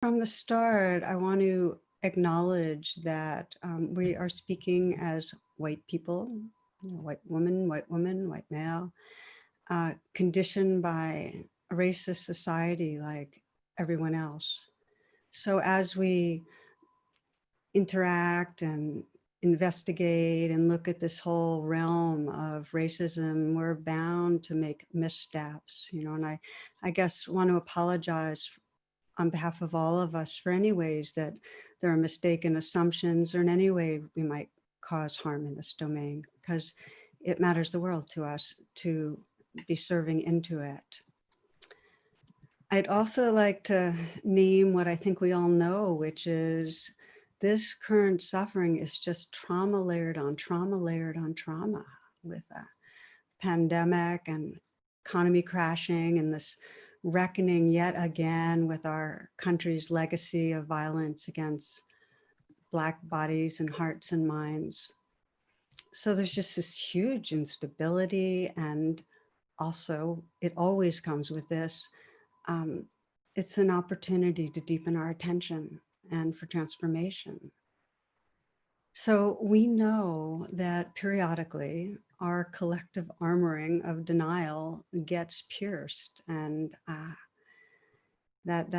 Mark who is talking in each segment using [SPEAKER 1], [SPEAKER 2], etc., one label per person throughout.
[SPEAKER 1] From the start, I want to acknowledge that we are speaking as white people, white woman, white male, conditioned by a racist society like everyone else. So as we interact and investigate and look at this whole realm of racism, we're bound to make missteps, and I guess want to apologize on behalf of all of us for any ways that there are mistaken assumptions or in any way we might cause harm in this domain, because it matters the world to us to be serving into it. I'd also like to name what I think we all know, which is this current suffering is just trauma layered on trauma layered on trauma, with a pandemic and economy crashing and this reckoning yet again with our country's legacy of violence against Black bodies and hearts and minds. So there's just this huge instability, and also it always comes with this. It's an opportunity to deepen our attention and for transformation. So we know that periodically our collective armoring of denial gets pierced, and that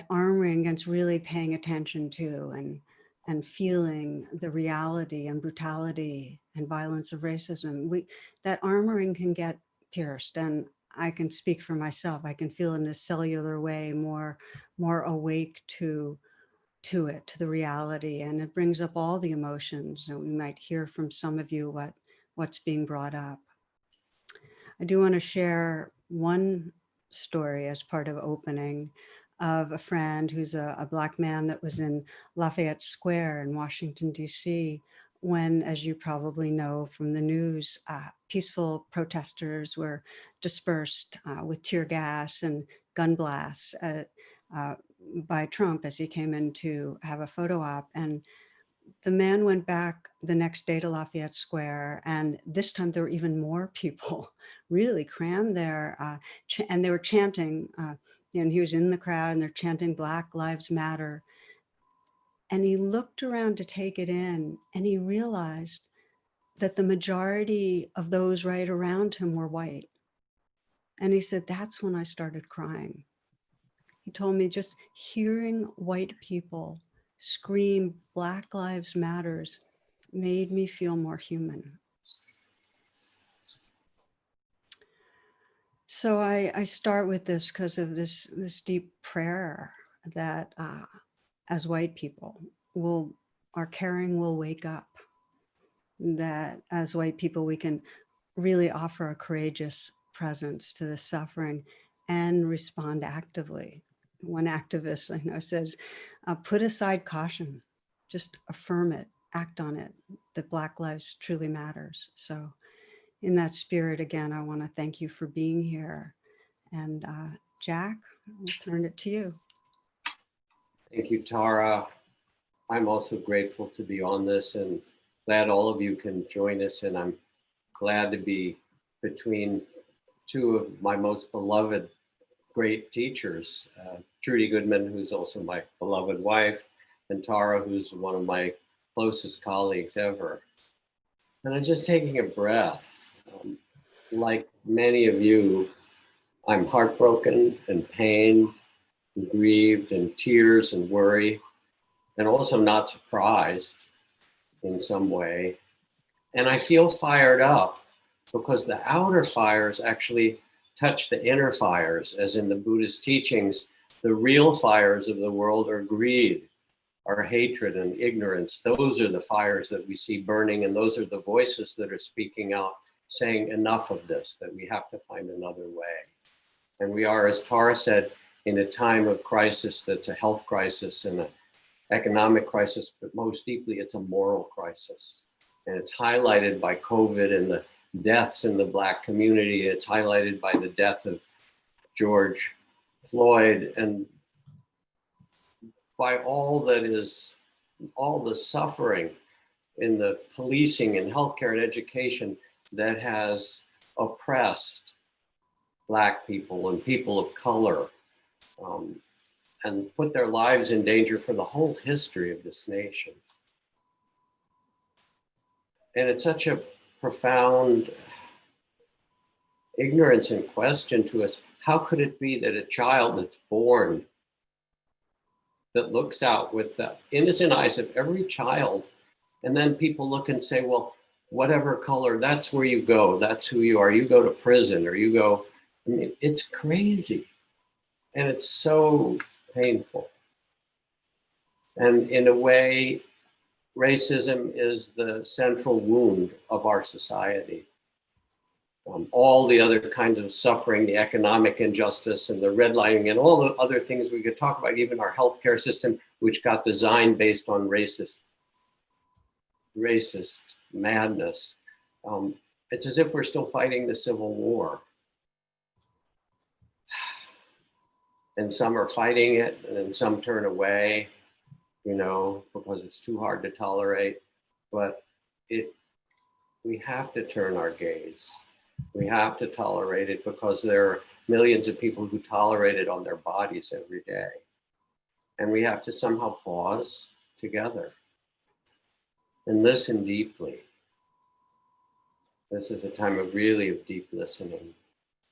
[SPEAKER 1] armoring against really paying attention to and feeling the reality and brutality and violence of racism, that armoring can get pierced. And I can speak for myself. I can feel in a cellular way more awake to it, to the reality, and it brings up all the emotions. And we might hear from some of you what's being brought up. I do want to share one story as part of opening of a friend who's a Black man that was in Lafayette Square in Washington, D.C., when, as you probably know from the news, peaceful protesters were dispersed with tear gas and gun blasts by Trump as he came in to have a photo op. And the man went back the next day to Lafayette Square, and this time there were even more people really crammed there, and they were chanting, and he was in the crowd, and they're chanting Black Lives Matter. And he looked around to take it in, and he realized that the majority of those right around him were white. And he said, that's when I started crying. He told me just hearing white people scream Black Lives Matters made me feel more human. So I start with this because of this deep prayer that as white people, our caring will wake up, that as white people, we can really offer a courageous presence to the suffering and respond actively. One activist I know says, put aside caution, just affirm it, act on it, that Black lives truly matters. So in that spirit, again, I want to thank you for being here. And Jack, I'll turn it to you.
[SPEAKER 2] Thank you, Tara. I'm also grateful to be on this and glad all of you can join us. And I'm glad to be between two of my most beloved great teachers, Trudy Goodman, who's also my beloved wife, and Tara, who's one of my closest colleagues ever. And I'm just taking a breath. Like many of you, I'm heartbroken and pained and grieved and tears and worry, and also not surprised in some way. And I feel fired up because the outer fires actually touch the inner fires, as in the Buddhist teachings. The real fires of the world are greed, are hatred and ignorance. Those are the fires that we see burning, and those are the voices that are speaking out, saying enough of this, that we have to find another way. And we are, as Tara said, in a time of crisis that's a health crisis and an economic crisis, but most deeply it's a moral crisis. And it's highlighted by COVID and the deaths in the Black community. It's highlighted by the death of George Floyd and by all the suffering in the policing and healthcare and education that has oppressed Black people and people of color. and put their lives in danger for the whole history of this nation. And it's such a profound ignorance and question to us. How could it be that a child that's born, that looks out with the innocent eyes of every child, and then people look and say, well, whatever color, that's where you go, that's who you are, you go to prison, or you go, I mean, it's crazy. And it's so painful. And in a way, racism is the central wound of our society. All the other kinds of suffering, the economic injustice and the redlining and all the other things we could talk about, even our healthcare system, which got designed based on racist madness. It's as if we're still fighting the Civil War. And some are fighting it, and then some turn away, because it's too hard to tolerate. But we have to turn our gaze. We have to tolerate it because there are millions of people who tolerate it on their bodies every day. And we have to somehow pause together and listen deeply. This is a time of deep listening.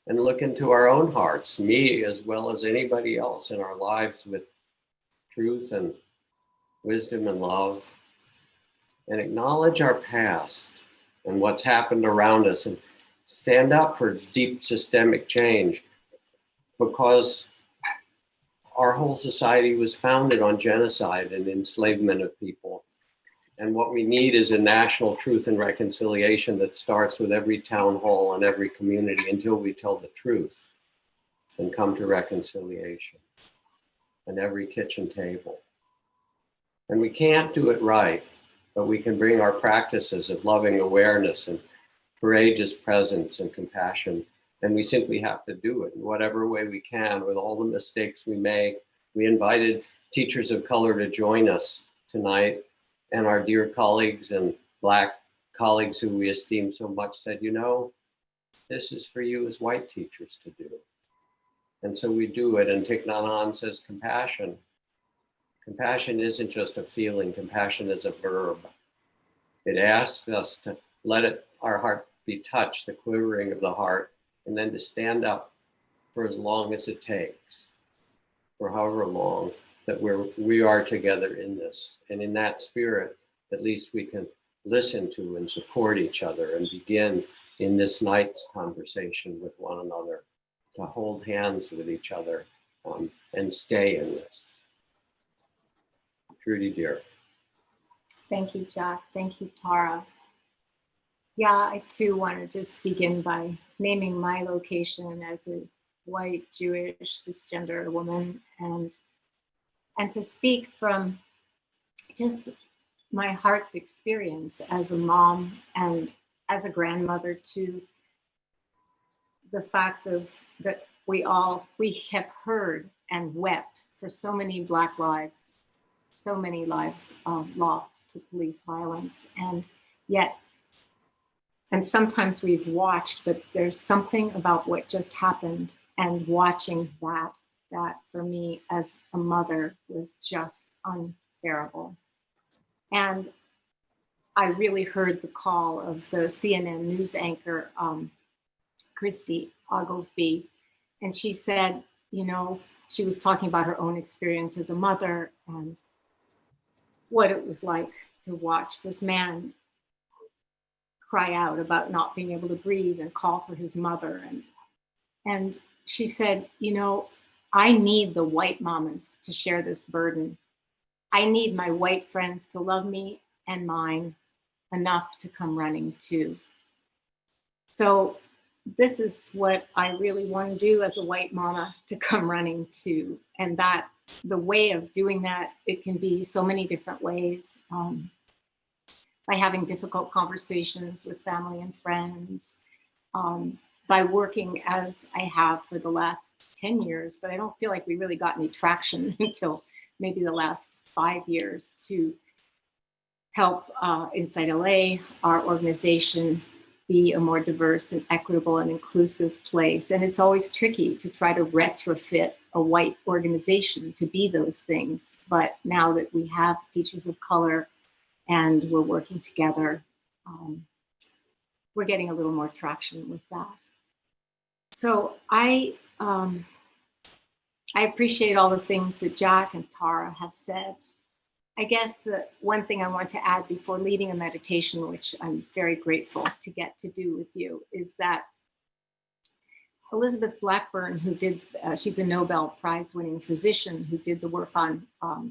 [SPEAKER 2] And look into our own hearts, me as well as anybody else in our lives, with truth and wisdom and love, and acknowledge our past and what's happened around us, and stand up for deep systemic change, because our whole society was founded on genocide and enslavement of people. And what we need is a national truth and reconciliation that starts with every town hall and every community until we tell the truth and come to reconciliation, and every kitchen table. And we can't do it right, but we can bring our practices of loving awareness and courageous presence and compassion. And we simply have to do it in whatever way we can, with all the mistakes we make. We invited teachers of color to join us tonight. And our dear colleagues and Black colleagues who we esteem so much said, this is for you as white teachers to do. And so we do it. And Thich Nhat Hanh says compassion. Compassion isn't just a feeling. Compassion is a verb. It asks us to let our heart be touched, the quivering of the heart, and then to stand up for as long as it takes, for however long that we are together in this. And in that spirit, at least we can listen to and support each other and begin in this night's conversation with one another, to hold hands with each other and stay in this. Trudy, dear.
[SPEAKER 3] Thank you, Jack. Thank you, Tara. Yeah, I too want to just begin by naming my location as a white, Jewish, cisgender woman, and to speak from just my heart's experience as a mom and as a grandmother, to the fact of that we have heard and wept for so many Black lives, so many lives lost to police violence, and sometimes we've watched, but there's something about what just happened, and watching that for me as a mother was just unbearable. And I really heard the call of the CNN news anchor, Christy Oglesby, and she said, she was talking about her own experience as a mother and what it was like to watch this man cry out about not being able to breathe and call for his mother. And she said, I need the white mamas to share this burden. I need my white friends to love me and mine enough to come running too. So this is what I really want to do as a white mama, to come running too. And that the way of doing that, it can be so many different ways. By having difficult conversations with family and friends, by working as I have for the last 10 years, but I don't feel like we really got any traction until maybe the last 5 years, to help Inside LA, our organization, be a more diverse and equitable and inclusive place. And it's always tricky to try to retrofit a white organization to be those things. But now that we have teachers of color and we're working together, we're getting a little more traction with that. So I appreciate all the things that Jack and Tara have said. I guess the one thing I want to add before leading a meditation, which I'm very grateful to get to do with you, is that Elizabeth Blackburn, who did, she's a Nobel Prize winning physician who did the work on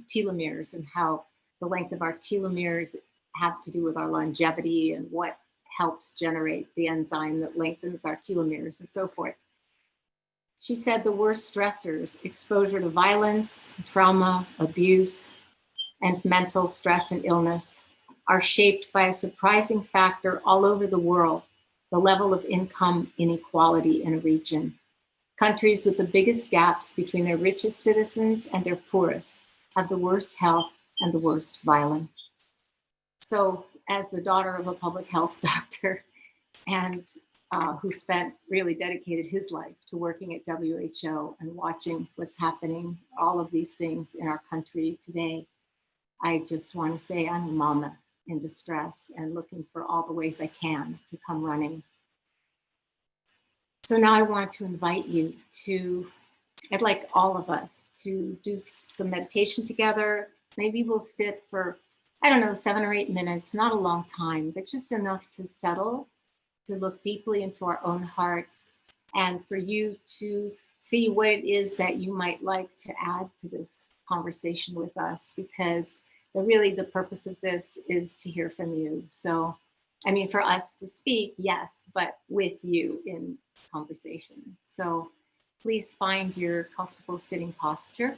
[SPEAKER 3] telomeres and how the length of our telomeres have to do with our longevity and what helps generate the enzyme that lengthens our telomeres and so forth. She said the worst stressors, exposure to violence, trauma, abuse, and mental stress and illness, are shaped by a surprising factor all over the world: the level of income inequality in a region. Countries with the biggest gaps between their richest citizens and their poorest have the worst health and the worst violence. So, as the daughter of a public health doctor and who really dedicated his life to working at WHO and watching what's happening, all of these things in our country today, I just want to say I'm a mama in distress and looking for all the ways I can to come running. So now I want to invite you to, I'd like all of us to do some meditation together. Maybe we'll sit for, I don't know, 7 or 8 minutes, not a long time, but just enough to settle, to look deeply into our own hearts, and for you to see what it is that you might like to add to this conversation with us, because really the purpose of this is to hear from you. So, I mean, for us to speak, yes, but with you in conversation. So please find your comfortable sitting posture.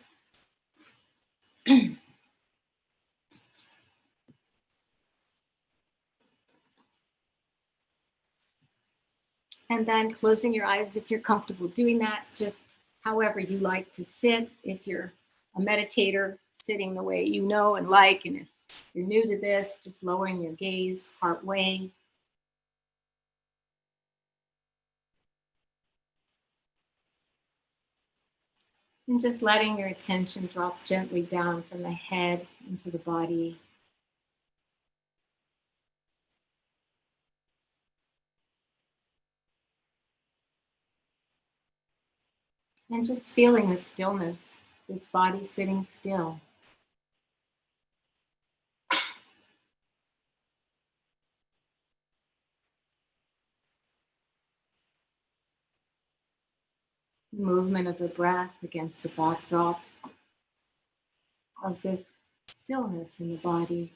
[SPEAKER 3] And then closing your eyes if you're comfortable doing that, just however you like to sit. If you're a meditator, sitting the way you know and like, and if you're new to this, just lowering your gaze part way. And just letting your attention drop gently down from the head into the body. And just feeling the stillness, this body sitting still. Movement of the breath against the backdrop of this stillness in the body.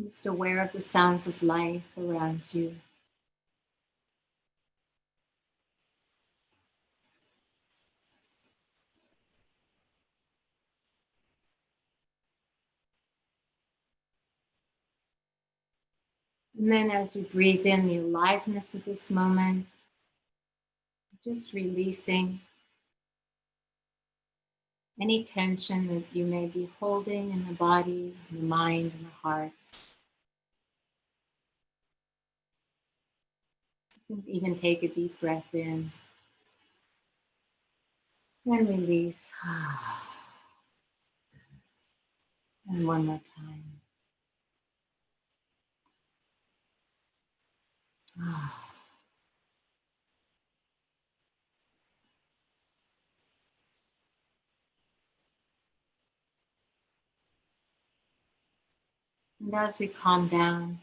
[SPEAKER 3] Just aware of the sounds of life around you. And then as you breathe in the aliveness of this moment, just releasing any tension that you may be holding in the body, in the mind, and the heart. Even take a deep breath in and release. And one more time. And as we calm down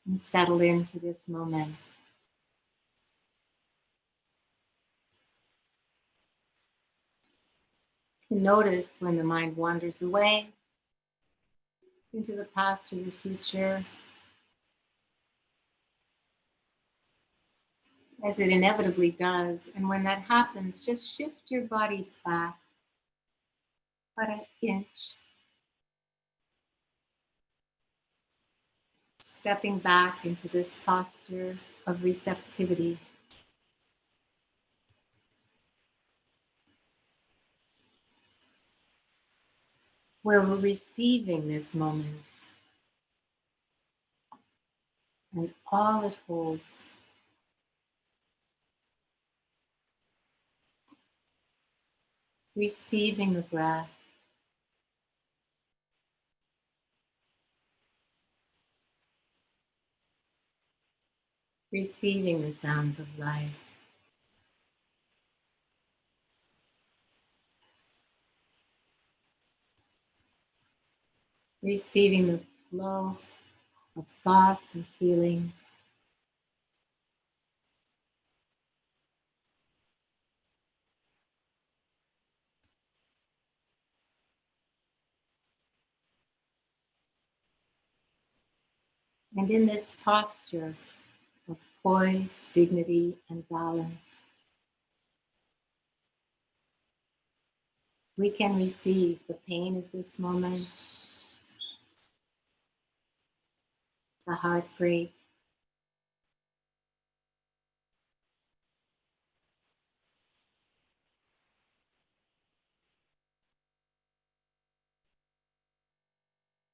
[SPEAKER 3] and settle into this moment, you can notice when the mind wanders away into the past or the future, as it inevitably does. And when that happens, just shift your body back about an inch, stepping back into this posture of receptivity. where we're receiving this moment and all it holds. Receiving the breath, receiving the sounds of life, receiving the flow of thoughts and feelings, and in this posture of poise, dignity, and balance, we can receive the pain of this moment, the heartbreak,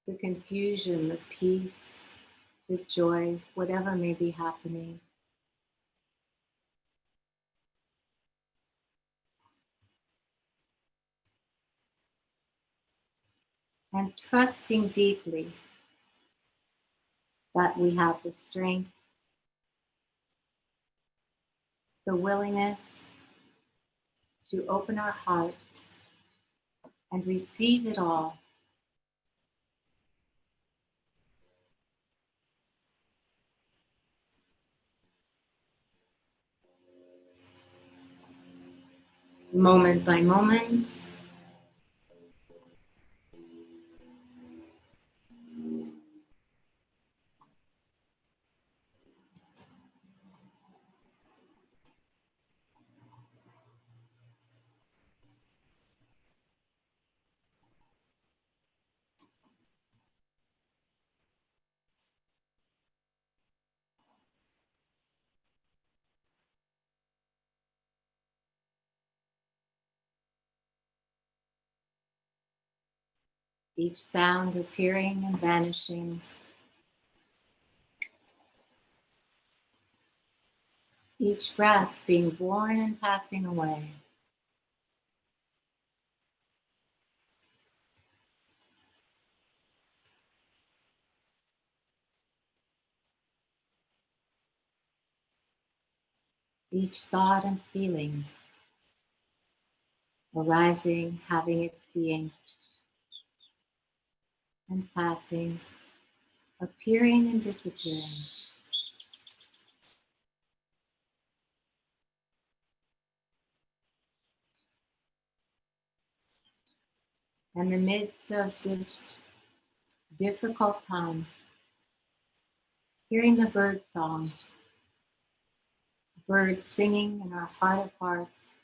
[SPEAKER 3] the confusion, the peace, the joy, whatever may be happening. And trusting deeply that we have the strength, the willingness to open our hearts and receive it all. Moment by moment, each sound appearing and vanishing, each breath being born and passing away. Each thought and feeling arising, having its being, and passing, appearing and disappearing. In the midst of this difficult time, hearing the bird song, birds singing in our heart of hearts,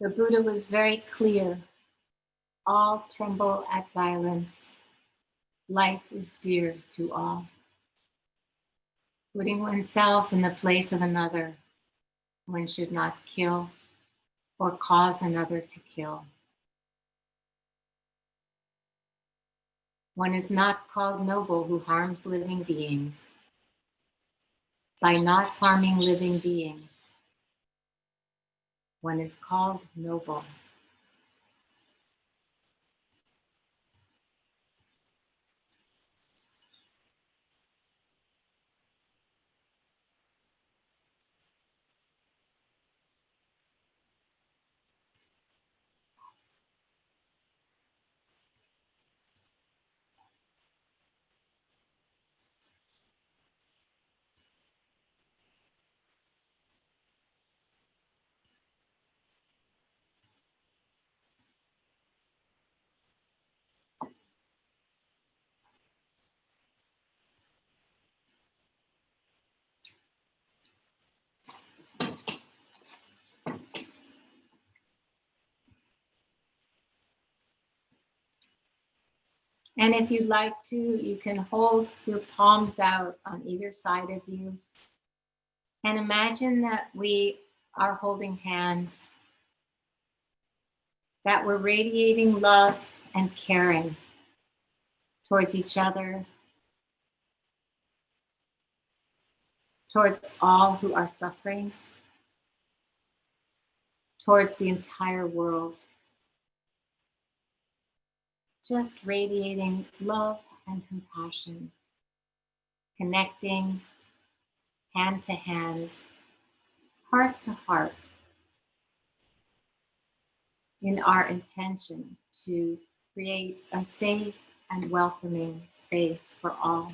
[SPEAKER 3] the Buddha was very clear. All tremble at violence. Life is dear to all. Putting oneself in the place of another, one should not kill or cause another to kill. One is not called noble who harms living beings. By not harming living beings, one is called noble. And if you'd like to, you can hold your palms out on either side of you. And imagine that we are holding hands, that we're radiating love and caring towards each other, towards all who are suffering, towards the entire world. Just radiating love and compassion, connecting hand to hand, heart to heart, in our intention to create a safe and welcoming space for all.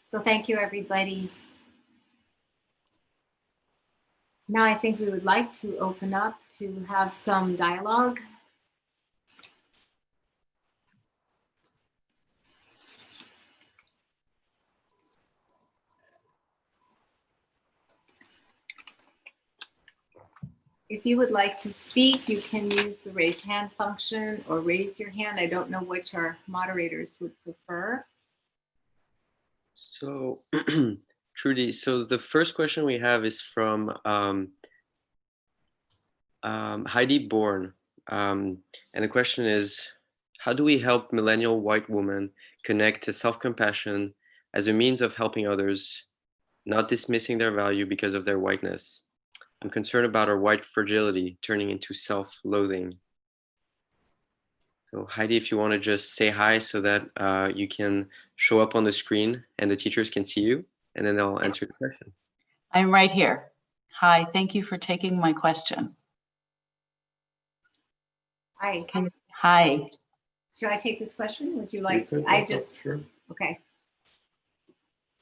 [SPEAKER 3] So thank you, everybody. Now I think we would like to open up to have some dialogue. If you would like to speak, you can use the raise hand function or raise your hand. I don't know which our moderators would prefer.
[SPEAKER 4] So, Trudy, so the first question we have is from Heidi Bourne. And the question is, how do we help millennial white women connect to self-compassion as a means of helping others, not dismissing their value because of their whiteness? I'm concerned about our white fragility turning into self-loathing. So Heidi, if you want to just say hi so that you can show up on the screen and the teachers can see you, and then they'll answer the question.
[SPEAKER 5] I'm right here. Hi, thank you for taking my question.
[SPEAKER 3] Hi.
[SPEAKER 5] Hi.
[SPEAKER 3] Should I take this question? Would you
[SPEAKER 2] You
[SPEAKER 3] like?
[SPEAKER 2] could,
[SPEAKER 3] I just
[SPEAKER 2] sure.
[SPEAKER 3] okay.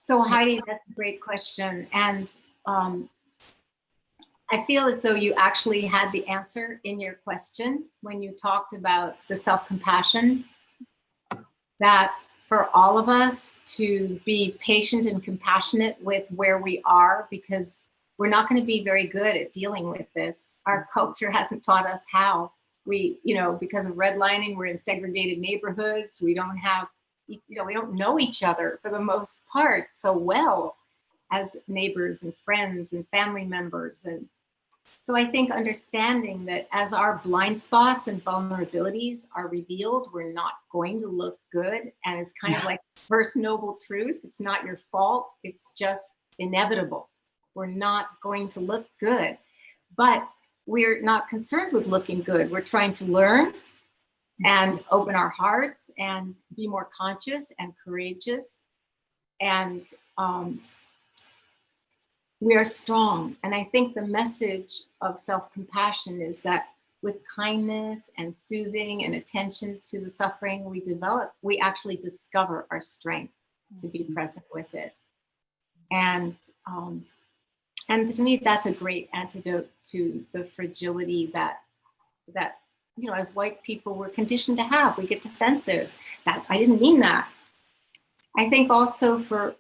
[SPEAKER 3] So Heidi, that's a great question, and I feel as though you actually had the answer in your question when you talked about the self-compassion, that for all of us to be patient and compassionate with where we are, because we're not going to be very good at dealing with this. Our culture hasn't taught us how. We, because of redlining, we're in segregated neighborhoods. We don't have, we don't know each other for the most part so well as neighbors and friends and family members. And so I think understanding that as our blind spots and vulnerabilities are revealed, we're not going to look good. And it's kind of like first noble truth. It's not your fault. It's just inevitable. We're not going to look good, but we're not concerned with looking good. We're trying to learn and open our hearts and be more conscious and courageous. And we are strong. And I think the message of self-compassion is that with kindness and soothing and attention to the suffering we develop, we actually discover our strength to be present with it. And And to me, that's a great antidote to the fragility that as white people we're conditioned to have. We get defensive. That I didn't mean that. I think also for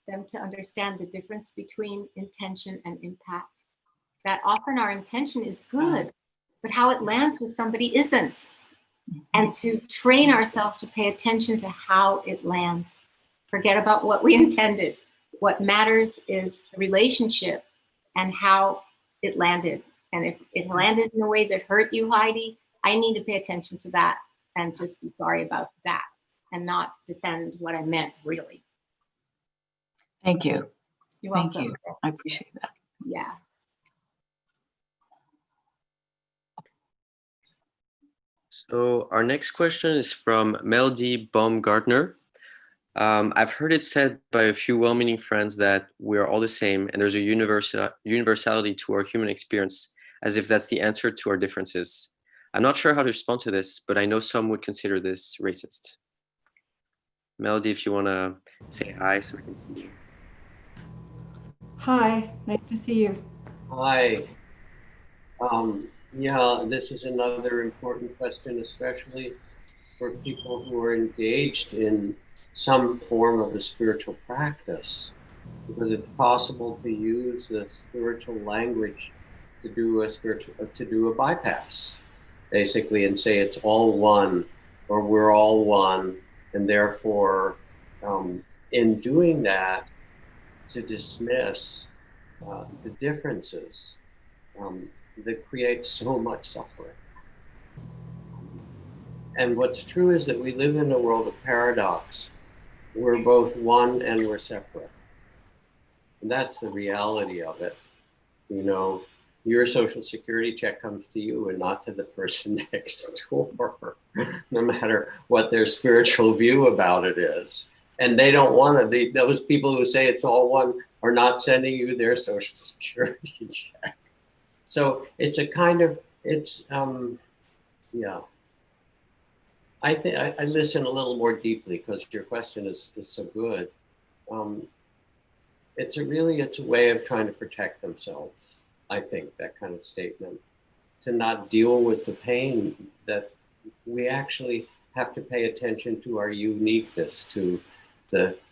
[SPEAKER 3] them to understand the difference between intention and impact. That often our intention is good, but how it lands with somebody isn't. And to train ourselves to pay attention to how it lands. Forget about what we intended. What matters is the relationship and how it landed. And if it landed in a way that hurt you, Heidi, I need to pay attention to that and just be sorry about that and not defend what I meant, really.
[SPEAKER 5] Thank you.
[SPEAKER 3] You're
[SPEAKER 5] Thank
[SPEAKER 3] welcome.
[SPEAKER 5] you. I appreciate that.
[SPEAKER 3] Yeah.
[SPEAKER 4] So our next question is from Melody Baumgartner. I've heard it said by a few well-meaning friends that we're all the same and there's a universality to our human experience, as if that's the answer to our differences. I'm not sure how to respond to this, but I know some would consider this racist. Melody, if you want to say hi so we can see you.
[SPEAKER 6] Hi, nice to see you.
[SPEAKER 2] Hi. Yeah, this is another important question, especially for people who are engaged in some form of a spiritual practice, because it's possible to use the spiritual language to do a bypass, basically, and say it's all one, or we're all one, and therefore, in doing that, to dismiss the differences that create so much suffering. And what's true is that we live in a world of paradox. We're both one and we're separate. And that's the reality of it. You know, your social security check comes to you and not to the person next door, no matter what their spiritual view about it is. And they don't want to, those people who say it's all one are not sending you their social security check. So it's a kind of, yeah. I think I listen a little more deeply because your question is so good. It's a way of trying to protect themselves, I think, that kind of statement, to not deal with the pain that we actually have to pay attention to our uniqueness, to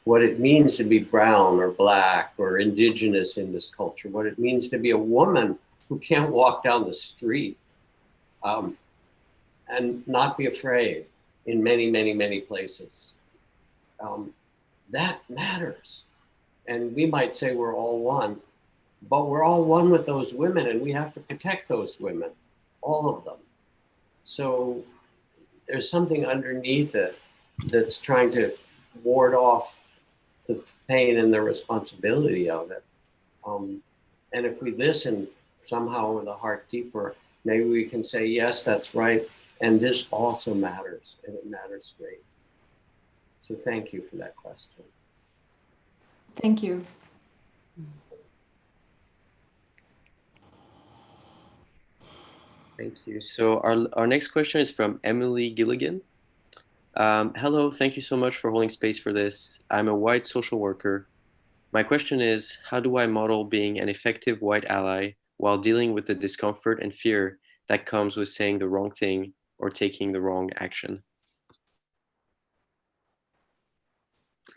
[SPEAKER 2] what it means to be brown or black or indigenous in this culture, what it means to be a woman who can't walk down the street, and not be afraid in many, many, many places. That matters. And we might say we're all one, but we're all one with those women and we have to protect those women, all of them. So there's something underneath it that's trying to ward off the pain and the responsibility of it. And if we listen somehow with a heart deeper, maybe we can say, yes, that's right. And this also matters, and it matters great. So thank you for that question.
[SPEAKER 6] Thank you.
[SPEAKER 4] Thank you. So our next question is from Emily Gilligan. Hello, thank you so much for holding space for this. I'm a white social worker. My question is, how do I model being an effective white ally while dealing with the discomfort and fear that comes with saying the wrong thing or taking the wrong action?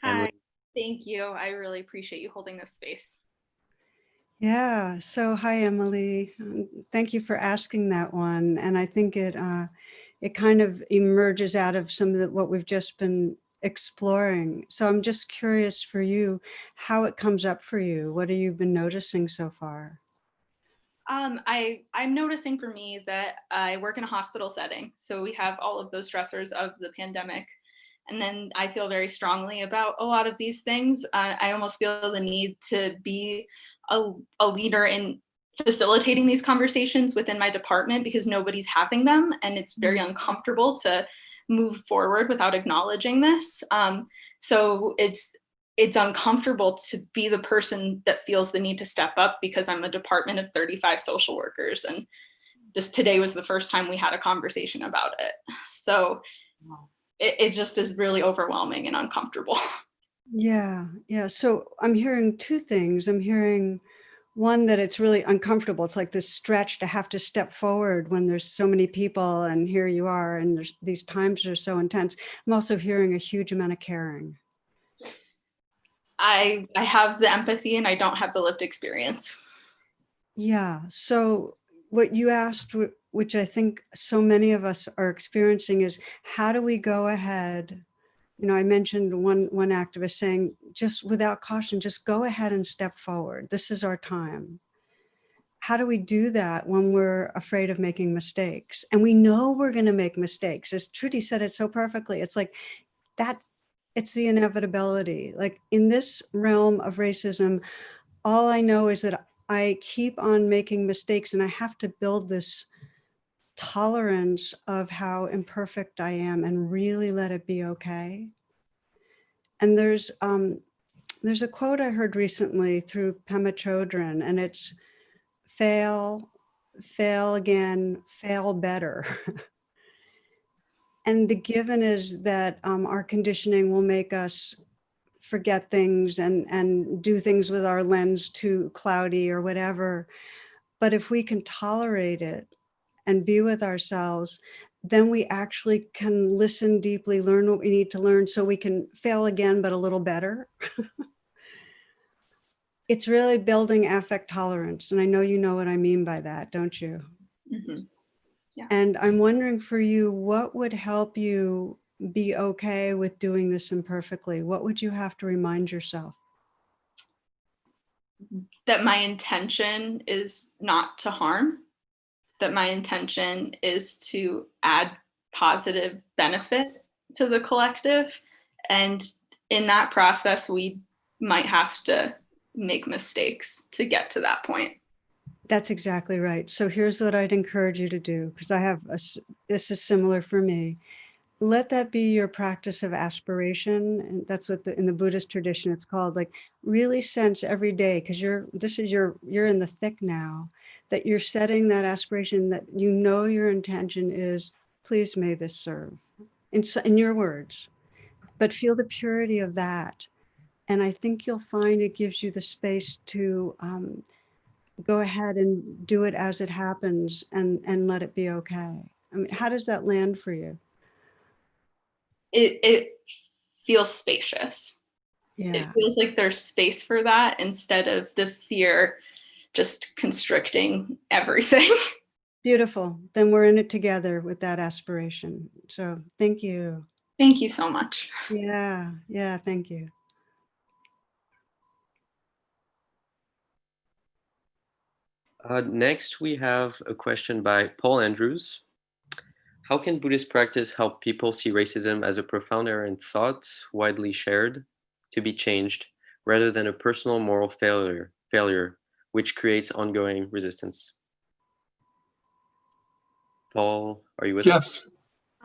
[SPEAKER 7] Hi,
[SPEAKER 4] Emily.
[SPEAKER 7] thank you. I really appreciate you holding this space.
[SPEAKER 1] Yeah. So hi, Emily. Thank you for asking that one. And I think it kind of emerges out of some of what we've just been exploring. So I'm just curious for you, how it comes up for you. What have you been noticing so far?
[SPEAKER 7] I'm noticing for me that I work in a hospital setting. So we have all of those stressors of the pandemic. And then I feel very strongly about a lot of these things. I almost feel the need to be a leader in facilitating these conversations within my department because nobody's having them. And it's very uncomfortable to move forward without acknowledging this. So it's uncomfortable to be the person that feels the need to step up because I'm a department of 35 social workers. And today was the first time we had a conversation about it. So it just is really overwhelming and uncomfortable.
[SPEAKER 1] Yeah. So I'm hearing two things. I'm hearing one, that it's really uncomfortable. It's like this stretch to have to step forward when there's so many people and here you are, and there's these times are so intense. I'm also hearing a huge amount of caring.
[SPEAKER 7] I have the empathy and I don't have the lived experience.
[SPEAKER 1] Yeah. So what you asked, which I think so many of us are experiencing, is how do we go ahead? You know, I mentioned one activist saying, just without caution, just go ahead and step forward. This is our time. How do we do that when we're afraid of making mistakes? And we know we're going to make mistakes. As Trudy said it so perfectly, it's like that, it's the inevitability. Like in this realm of racism, all I know is that I keep on making mistakes, and I have to build this tolerance of how imperfect I am and really let it be okay. And there's a quote I heard recently through Pema Chodron, and it's fail, fail again, fail better. And the given is that our conditioning will make us forget things and do things with our lens too cloudy or whatever. But if we can tolerate it and be with ourselves, then we actually can listen deeply, learn what we need to learn so we can fail again, but a little better. It's really building affect tolerance. And I know you know what I mean by that, don't you?
[SPEAKER 7] Mm-hmm. Yeah.
[SPEAKER 1] And I'm wondering for you, what would help you be okay with doing this imperfectly? What would you have to remind yourself?
[SPEAKER 7] That my intention is not to harm, that my intention is to add positive benefit to the collective. And in that process, we might have to make mistakes to get to that point.
[SPEAKER 1] That's exactly right. So here's what I'd encourage you to do, because this is similar for me. Let that be your practice of aspiration. And that's what in the Buddhist tradition, it's called, like really sense every day, because you're in the thick now, that you're setting that aspiration, that you know your intention is, please may this serve, in your words, but feel the purity of that. And I think you'll find it gives you the space to go ahead and do it as it happens and let it be okay. I mean, how does that land for you?
[SPEAKER 7] It feels spacious.
[SPEAKER 1] Yeah.
[SPEAKER 7] It feels like there's space for that instead of the fear just constricting everything.
[SPEAKER 1] Beautiful. Then we're in it together with that aspiration. So thank you.
[SPEAKER 7] Thank you so much.
[SPEAKER 1] Yeah. Yeah. Thank you.
[SPEAKER 4] Next, we have a question by Paul Andrews. How can Buddhist practice help people see racism as a profound error in thought, widely shared, to be changed, rather than a personal moral failure, which creates ongoing resistance? Paul, are you with us?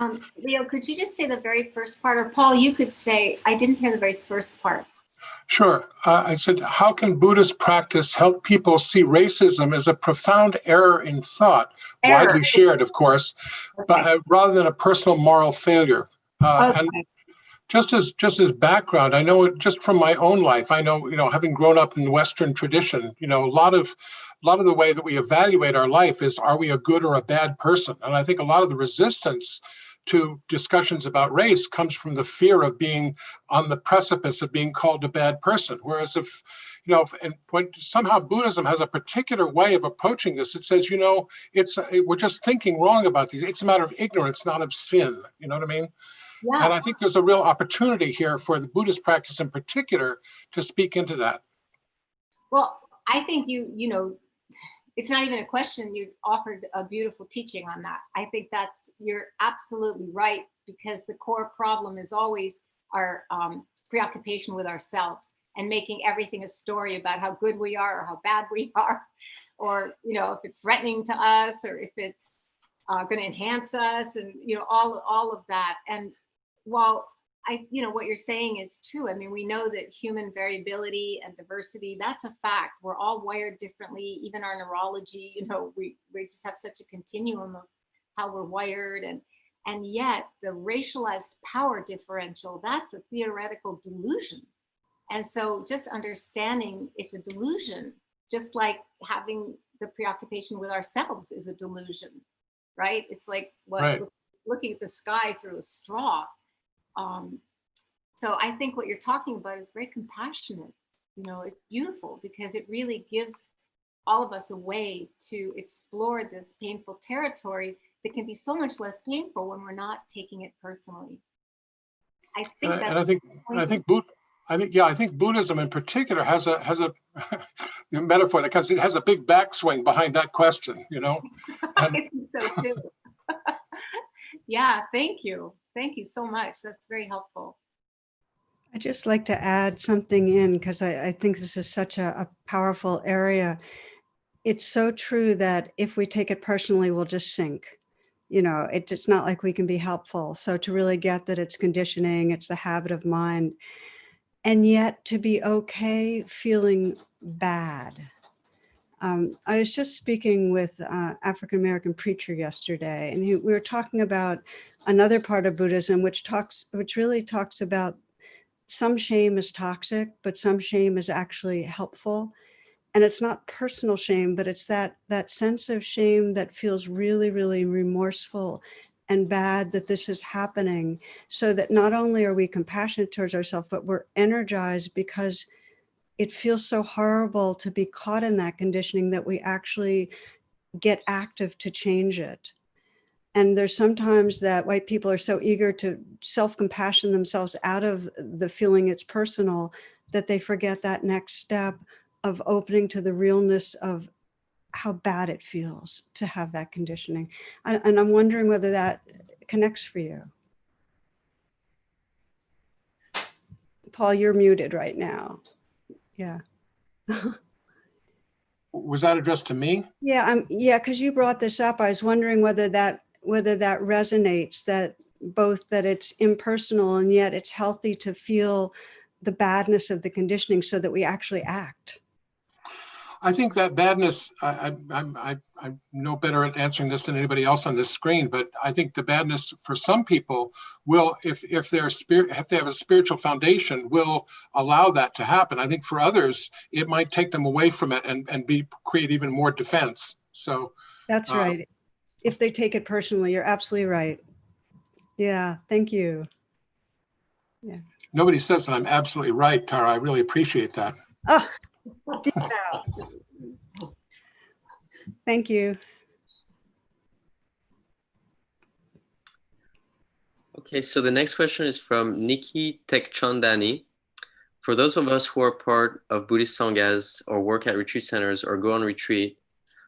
[SPEAKER 3] Yes. Leo, could you just say the very first part? Or Paul, you could say, I didn't hear the very first part.
[SPEAKER 8] Sure. I said, how can Buddhist practice help people see racism as a profound error in thought, widely shared, of course, but rather than a personal moral failure? And just as background, I know it just from my own life. I know, having grown up in the Western tradition, a lot of the way that we evaluate our life is, are we a good or a bad person? And I think a lot of the resistance to discussions about race comes from the fear of being on the precipice of being called a bad person. Whereas if when somehow Buddhism has a particular way of approaching this, it says, we're just thinking wrong about these. It's a matter of ignorance, not of sin. You know what I mean?
[SPEAKER 3] Yeah.
[SPEAKER 8] And I think there's a real opportunity here for the Buddhist practice in particular to speak into that.
[SPEAKER 3] Well, I think it's not even a question. You offered a beautiful teaching on that. I think you're absolutely right, because the core problem is always our preoccupation with ourselves and making everything a story about how good we are or how bad we are, or, if it's threatening to us or if it's going to enhance us, and, all of that. And while what you're saying is true. I mean, we know that human variability and diversity, that's a fact. We're all wired differently. Even our neurology, we just have such a continuum of how we're wired. And yet the racialized power differential, that's a theoretical delusion. And so just understanding it's a delusion just like having the preoccupation with ourselves is a delusion, right? It's like
[SPEAKER 8] Right.
[SPEAKER 3] looking at the sky through a straw. So I think what you're talking about is very compassionate. It's beautiful because it really gives all of us a way to explore this painful territory that can be so much less painful when we're not taking it personally. I think
[SPEAKER 8] And
[SPEAKER 3] that's
[SPEAKER 8] I think Buddhism in particular has a metaphor that comes. It has a big backswing behind that question, And
[SPEAKER 3] I think so too. Yeah, thank you so much. That's very helpful.
[SPEAKER 1] I'd just like to add something in because I think this is such a powerful area. It's so true that if we take it personally, we'll just sink. It's not like we can be helpful. So to really get that it's conditioning, it's the habit of mind, and yet to be okay feeling bad. I was just speaking with an African-American preacher yesterday, and we were talking about another part of Buddhism, which really talks about some shame is toxic, but some shame is actually helpful. And it's not personal shame, but it's that sense of shame that feels really, really remorseful and bad that this is happening, so that not only are we compassionate towards ourselves, but we're energized because it feels so horrible to be caught in that conditioning that we actually get active to change it. And there's sometimes that white people are so eager to self-compassion themselves out of the feeling it's personal that they forget that next step of opening to the realness of how bad it feels to have that conditioning. And I'm wondering whether that connects for you. Paul, you're muted right now. Yeah.
[SPEAKER 8] was that addressed to me?
[SPEAKER 1] Yeah, because you brought this up. I was wondering whether that resonates, that both that it's impersonal and yet it's healthy to feel the badness of the conditioning so that we actually act.
[SPEAKER 8] I think that badness, I'm no better at answering this than anybody else on this screen, but I think the badness for some people will, if they have a spiritual foundation, will allow that to happen. I think for others, it might take them away from it and create even more defense. So
[SPEAKER 1] that's right. If they take it personally, you're absolutely right. Yeah, thank you. Yeah.
[SPEAKER 8] Nobody says that I'm absolutely right, Tara. I really appreciate that.
[SPEAKER 1] Oh, thank you.
[SPEAKER 4] Okay, so the next question is from Nikki Tekchandani. For those of us who are part of Buddhist Sanghas or work at retreat centers or go on retreat,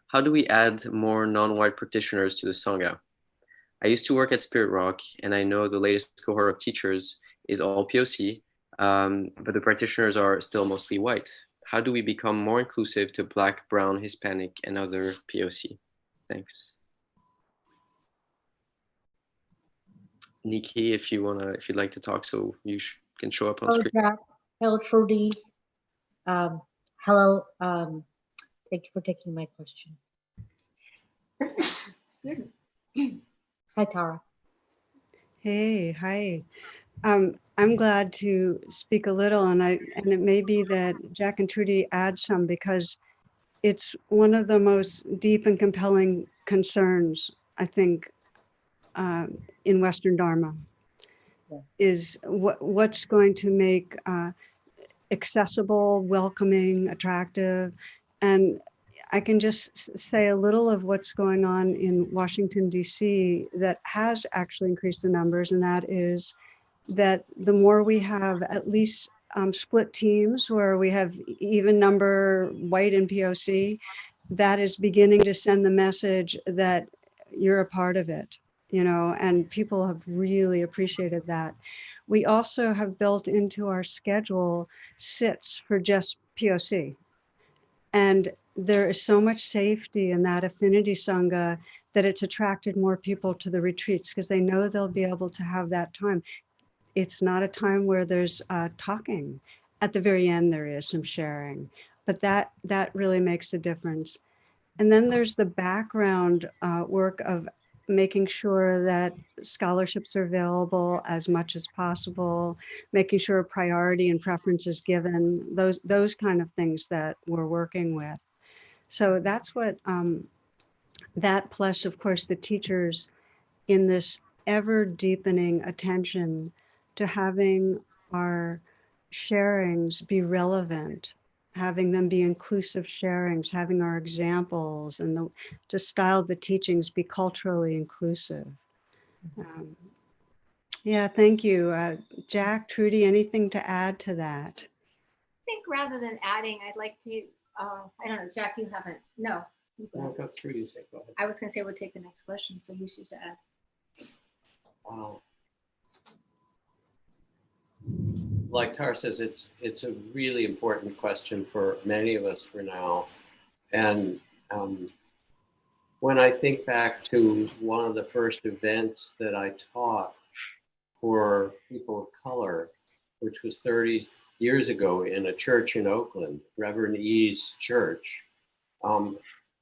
[SPEAKER 4] how do we add more non-white practitioners to the Sangha? I used to work at Spirit Rock, and I know the latest cohort of teachers is all POC, but the practitioners are still mostly white. How do we become more inclusive to Black, Brown, Hispanic, and other POC? Thanks. Nikki, if you'd like to talk, so you can show up on screen.
[SPEAKER 9] Brach. Hello, Trudy. Hello. Thank you for taking my question. Hi, Tara.
[SPEAKER 1] Hey, hi. I'm glad to speak a little, and it may be that Jack and Trudy add some, because it's one of the most deep and compelling concerns, I think, in Western Dharma, is what's going to make accessible, welcoming, attractive. And I can just say a little of what's going on in Washington, D.C. that has actually increased the numbers, and that is that the more we have at least split teams where we have even number white and POC, that is beginning to send the message that you're a part of it, and people have really appreciated that. We also have built into our schedule sits for just POC. And there is so much safety in that affinity Sangha that it's attracted more people to the retreats because they know they'll be able to have that time. It's not a time where there's talking. At the very end, there is some sharing, but that really makes a difference. And then there's the background work of making sure that scholarships are available as much as possible, making sure priority and preference is given, those kind of things that we're working with. So that's what, that plus, of course, the teachers in this ever deepening attention to having our sharings be relevant, having them be inclusive sharings, having our examples and the style of the teachings be culturally inclusive. Yeah, thank you. Jack, Trudy, anything to add to that?
[SPEAKER 3] I think rather than adding, I'd like to, I don't know, Jack, you haven't, no.
[SPEAKER 2] I'll go through you, say, go ahead.
[SPEAKER 3] I was gonna say we'll take the next question, so you should add.
[SPEAKER 2] Like Tara says, it's a really important question for many of us for now. And when I think back to one of the first events that I taught for people of color, which was 30 years ago in a church in Oakland, Reverend E's church.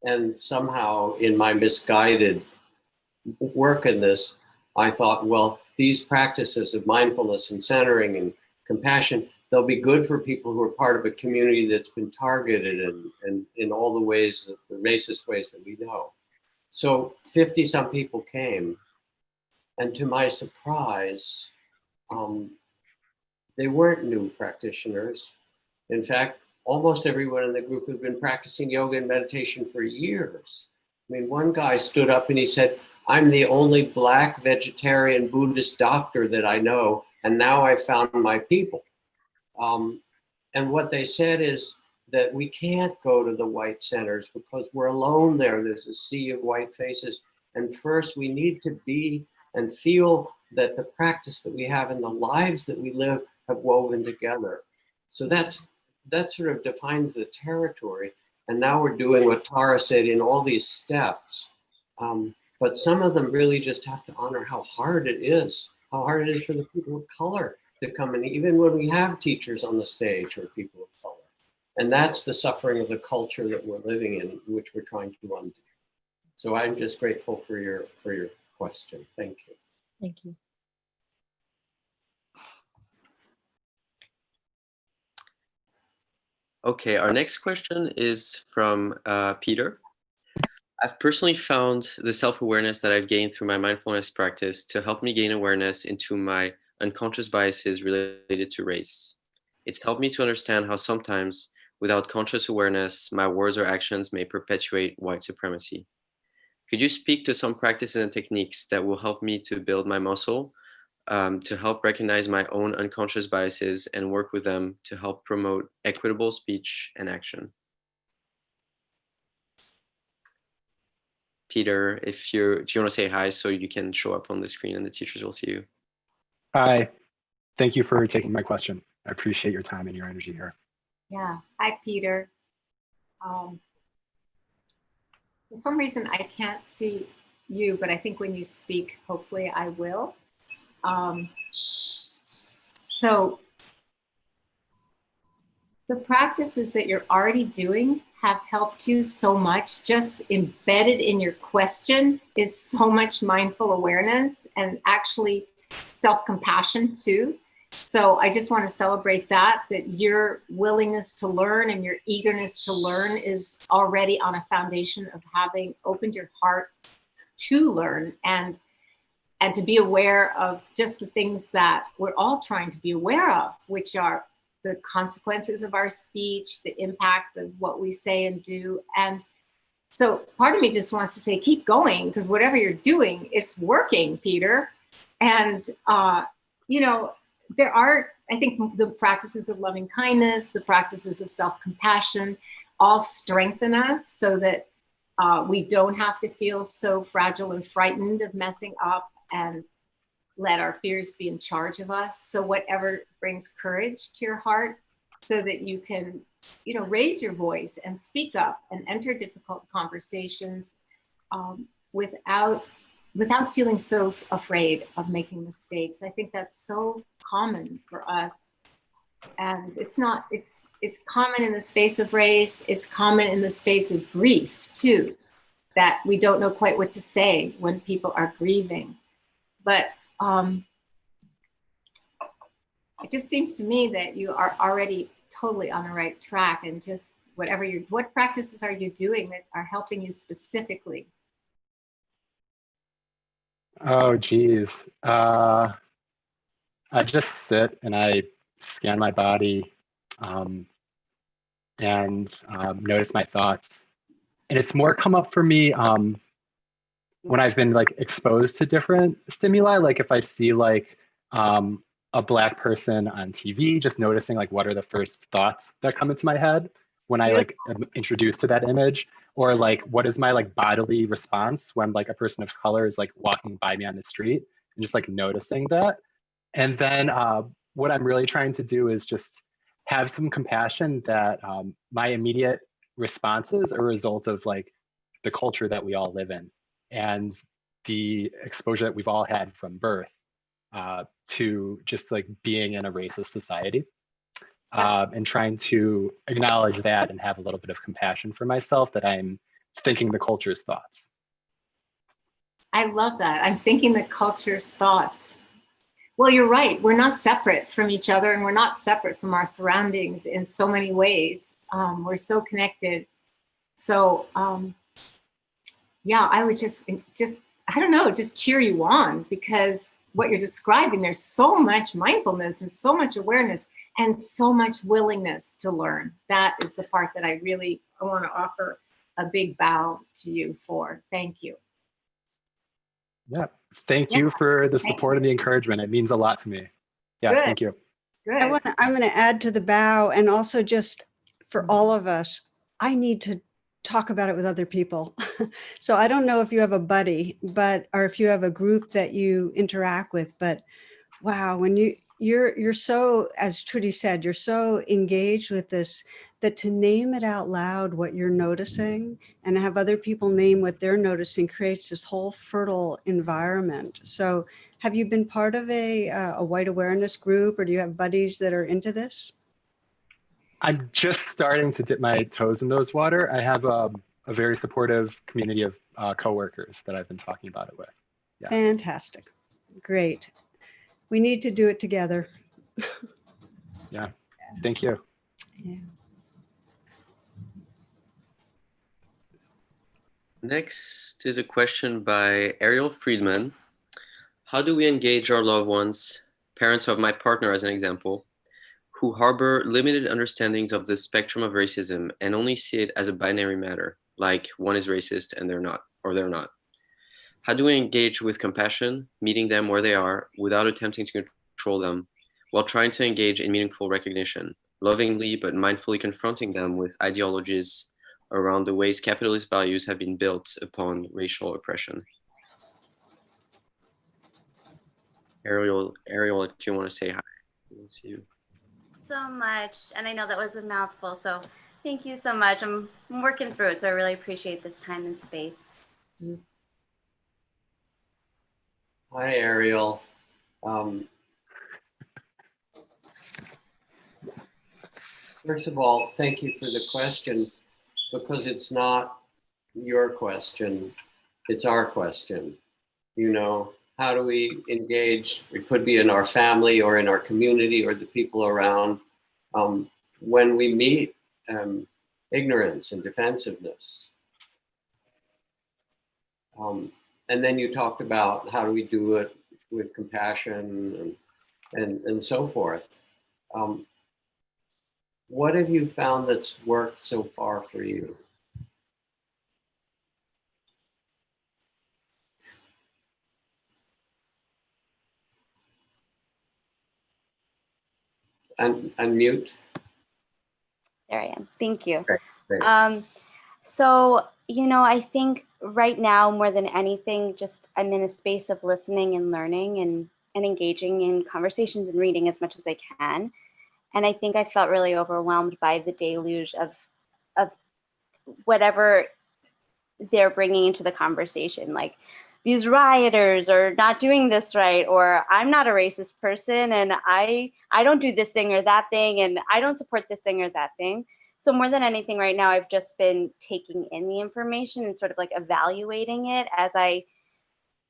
[SPEAKER 2] And somehow in my misguided work in this, I thought, well, these practices of mindfulness and centering and compassion, they'll be good for people who are part of a community that's been targeted and in all the ways, the racist ways that we know. So 50 some people came, and to my surprise, they weren't new practitioners. In fact, almost everyone in the group had been practicing yoga and meditation for years. I mean, one guy stood up and he said, I'm the only Black vegetarian Buddhist doctor that I know, and now I found my people. And what they said is that we can't go to the white centers because we're alone there. There's a sea of white faces. And first we need to be and feel that the practice that we have and the lives that we live have woven together. So that sort of defines the territory. And now we're doing what Tara said in all these steps. But some of them really just have to honor how hard it is for the people of color to come in, even when we have teachers on the stage or people of color. And that's the suffering of the culture that we're living in, which we're trying to undo. So I'm just grateful for your question. Thank you.
[SPEAKER 9] Thank you.
[SPEAKER 4] Okay, our next question is from Peter. I've personally found the self-awareness that I've gained through my mindfulness practice to help me gain awareness into my unconscious biases related to race. It's helped me to understand how sometimes, without conscious awareness, my words or actions may perpetuate white supremacy. Could you speak to some practices and techniques that will help me to build my muscle, to help recognize my own unconscious biases and work with them to help promote equitable speech and action? Peter, if you want to say hi so you can show up on the screen and the teachers will see you.
[SPEAKER 10] Hi, thank you for taking my question. I appreciate your time and your energy here.
[SPEAKER 3] Yeah, hi, Peter. For some reason, I can't see you, but I think when you speak, hopefully I will. So the practices that you're already doing have helped you so much. Just embedded in your question is so much mindful awareness and actually self-compassion too. So I just want to celebrate that your willingness to learn and your eagerness to learn is already on a foundation of having opened your heart to learn and to be aware of just the things that we're all trying to be aware of, which are the consequences of our speech, the impact of what we say and do. And so part of me just wants to say, keep going, because whatever you're doing, it's working, Peter. And, you know, there are, I think, the practices of loving kindness, the practices of self-compassion, all strengthen us so that we don't have to feel so fragile and frightened of messing up and let our fears be in charge of us. So whatever brings courage to your heart so that you can, you know, raise your voice and speak up and enter difficult conversations without feeling so afraid of making mistakes. I think that's so common for us. And it's common in the space of race. It's common in the space of grief too, that we don't know quite what to say when people are grieving. But it just seems to me that you are already totally on the right track, and just what practices are you doing that are helping you specifically?
[SPEAKER 10] Oh, geez. I just sit and I scan my body and notice my thoughts. And it's more come up for me when I've been like exposed to different stimuli. Like if I see like a Black person on TV, just noticing like what are the first thoughts that come into my head when I like am introduced to that image, or like what is my like bodily response when like a person of color is like walking by me on the street, and just like noticing that. And then what I'm really trying to do is just have some compassion that my immediate responses are a result of like the culture that we all live in and the exposure that we've all had from birth to just like being in a racist society, and trying to acknowledge that and have a little bit of compassion for myself that I'm thinking the culture's thoughts.
[SPEAKER 3] I love that. I'm thinking the culture's thoughts. Well, you're right. We're not separate from each other, and we're not separate from our surroundings in so many ways. We're so connected. So, yeah, I would just, I don't know, just cheer you on, because what you're describing, there's so much mindfulness and so much awareness and so much willingness to learn. That is the part that I want to offer a big bow to you for. Thank you.
[SPEAKER 10] Yeah. Thank you for the support and the encouragement. It means a lot to me. Yeah.
[SPEAKER 3] Good.
[SPEAKER 10] Thank you.
[SPEAKER 3] Good.
[SPEAKER 1] I'm going to add to the bow, and also just for all of us, I need to talk about it with other people. So I don't know if you have a buddy, or if you have a group that you interact with, but wow, when you're so, as Trudy said, you're so engaged with this, that to name it out loud what you're noticing and have other people name what they're noticing creates this whole fertile environment. So have you been part of a white awareness group, or do you have buddies that are into this?
[SPEAKER 10] I'm just starting to dip my toes in those water. I have a very supportive community of coworkers that I've been talking about it with. Yeah.
[SPEAKER 1] Fantastic. Great. We need to do it together.
[SPEAKER 10] Yeah. Thank you.
[SPEAKER 1] Yeah.
[SPEAKER 4] Next is a question by Ariel Friedman. How do we engage our loved ones, parents of my partner as an example, who harbor limited understandings of the spectrum of racism and only see it as a binary matter, like one is racist and they're not, or they're not? How do we engage with compassion, meeting them where they are without attempting to control them, while trying to engage in meaningful recognition, lovingly but mindfully confronting them with ideologies around the ways capitalist values have been built upon racial oppression? Ariel, if you want to say hi. It's you.
[SPEAKER 11] So much, and I know that was a mouthful, so thank you so much. I'm working through it, so I really appreciate this time and space.
[SPEAKER 2] Hi, Ariel. First of all, thank you for the question, because it's not your question, it's our question. You know, how do we engage? It could be in our family or in our community or the people around when we meet ignorance and defensiveness. And then you talked about how do we do it with compassion and so forth. What have you found that's worked so far for you? Unmute.
[SPEAKER 11] There I am. Thank you.
[SPEAKER 2] Great.
[SPEAKER 11] So, you know, I think right now more than anything, just I'm in a space of listening and learning and engaging in conversations and reading as much as I can. And I think I felt really overwhelmed by the deluge of whatever they're bringing into the conversation, like these rioters are not doing this right, or I'm not a racist person and I don't do this thing or that thing, and I don't support this thing or that thing. So more than anything right now, I've just been taking in the information and sort of like evaluating it as I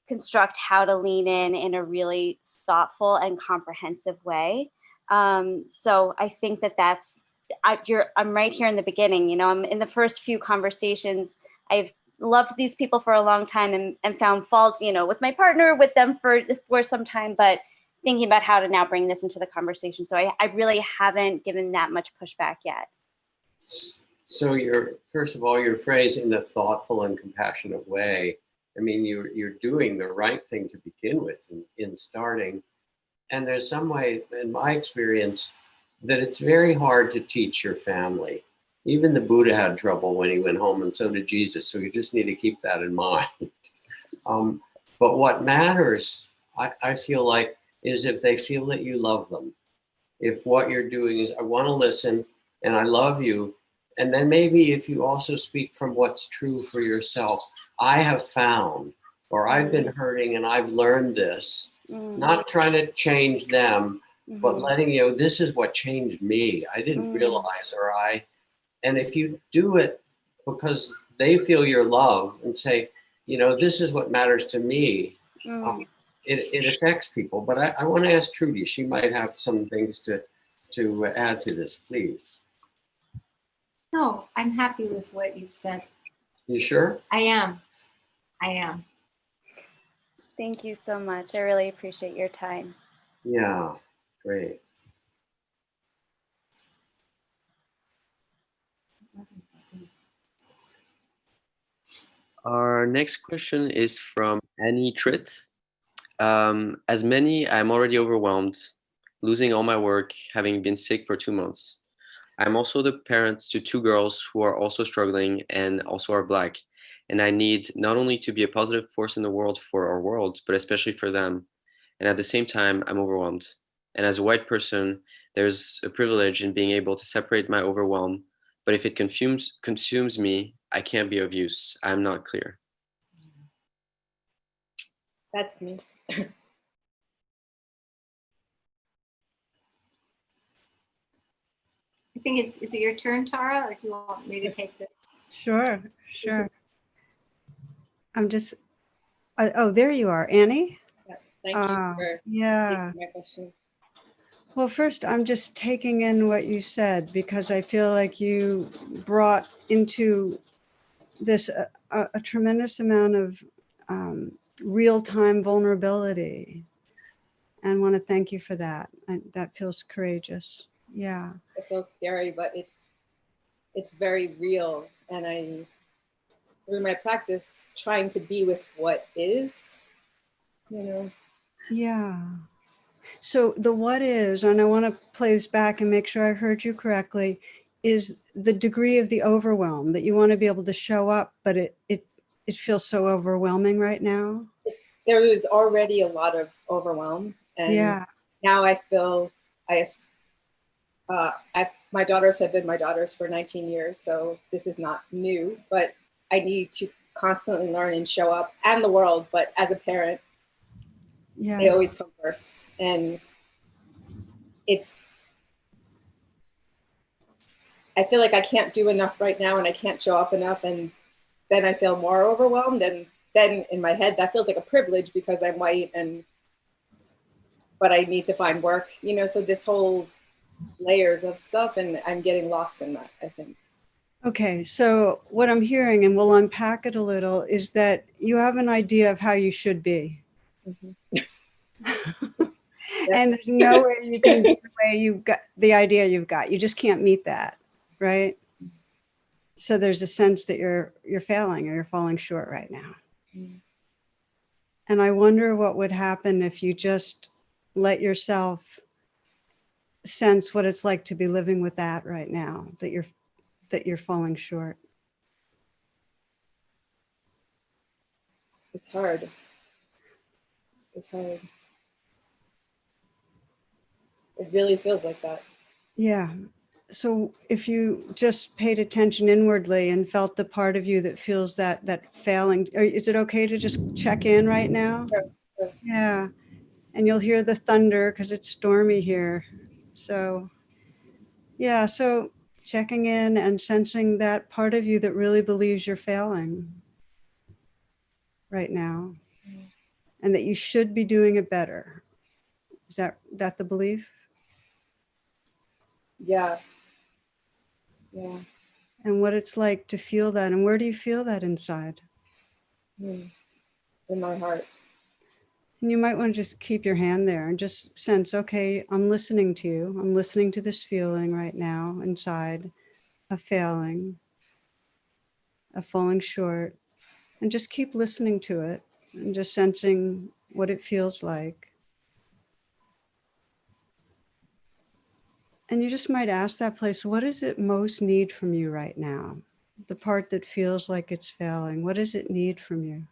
[SPEAKER 11] construct how to lean in a really thoughtful and comprehensive way. So I think that that's I'm right here in the beginning, you know, I'm in the first few conversations. I've loved these people for a long time and found fault, you know, with my partner, with them for some time, but thinking about how to now bring this into the conversation. So I really haven't given that much pushback yet.
[SPEAKER 2] So first of all, your phrase in a thoughtful and compassionate way. I mean, you're doing the right thing to begin with in starting. And there's some way, in my experience, that it's very hard to teach your family. Even the Buddha had trouble when he went home, and so did Jesus. So you just need to keep that in mind. But what matters, I feel like, is if they feel that you love them. If what you're doing is, I want to listen and I love you. And then maybe if you also speak from what's true for yourself, I have found, or I've been hurting and I've learned this, not trying to change them, but letting you know, this is what changed me. I didn't realize, and if you do it because they feel your love and say, you know, this is what matters to me, it affects people. But I want to ask Trudy, she might have some things to add to this, please.
[SPEAKER 3] No, I'm happy with what you've said.
[SPEAKER 2] You sure?
[SPEAKER 3] I am.
[SPEAKER 11] Thank you so much. I really appreciate your time.
[SPEAKER 2] Yeah, great.
[SPEAKER 4] Our next question is from Annie Tritt. As many, I'm already overwhelmed, losing all my work, having been sick for 2 months. I'm also the parent to 2 girls who are also struggling and also are Black. And I need not only to be a positive force in the world for our world, but especially for them. And at the same time, I'm overwhelmed. And as a white person, there's a privilege in being able to separate my overwhelm. But if it consumes me, I can't be of use. I'm not clear.
[SPEAKER 12] That's me.
[SPEAKER 3] I think is it your turn, Tara, or do you want me to take this?
[SPEAKER 1] Sure. I'm just, oh, there you are, Annie.
[SPEAKER 12] Yeah, thank you for
[SPEAKER 1] yeah.
[SPEAKER 12] taking my question.
[SPEAKER 1] Well, first, I'm just taking in what you said because I feel like you brought into this a tremendous amount of real-time vulnerability, and want to thank you for that. That feels courageous. Yeah.
[SPEAKER 12] It feels scary, but it's very real, and I'm through my practice trying to be with what is, you know.
[SPEAKER 1] Yeah. So the what is, and I want to play this back and make sure I heard you correctly, is the degree of the overwhelm that you want to be able to show up, but it feels so overwhelming right now.
[SPEAKER 12] There was already a lot of overwhelm, and now I feel my daughters have been my daughters for 19 years, so this is not new, but I need to constantly learn and show up, and the world, but as a parent, they always come first. And I feel like I can't do enough right now and I can't show up enough, and then I feel more overwhelmed, and then in my head that feels like a privilege because I'm white, but I need to find work, you know, so this whole layers of stuff, and I'm getting lost in that, I think. Okay, so what I'm hearing, and we'll unpack it a little, is that you have an idea of how you should be. And there's no way you can be the way you've got the idea you've got. You just can't meet that, right? So there's a sense that you're failing or you're falling short right now. And I wonder what would happen if you just let yourself sense what it's like to be living with that right now, that you're falling short. It's hard. It's hard. It really feels like that. Yeah. So if you just paid attention inwardly and felt the part of you that feels that failing, is it okay to just check in right now? Sure. Yeah. And you'll hear the thunder because it's stormy here. So yeah, so checking in and sensing that part of you that really believes you're failing right now, and that you should be doing it better. Is that the belief? Yeah.
[SPEAKER 13] Yeah.
[SPEAKER 1] and what it's like to feel that. And where do you feel that inside?
[SPEAKER 13] In my heart.
[SPEAKER 1] And you might want to just keep your hand there and just sense, okay, I'm listening to you. I'm listening to this feeling right now inside, of failing, of falling short, and just keep listening to it and just sensing what it feels like. And you just might ask that place, what does it most need from you right now? The part that feels like it's failing, what does it need from you?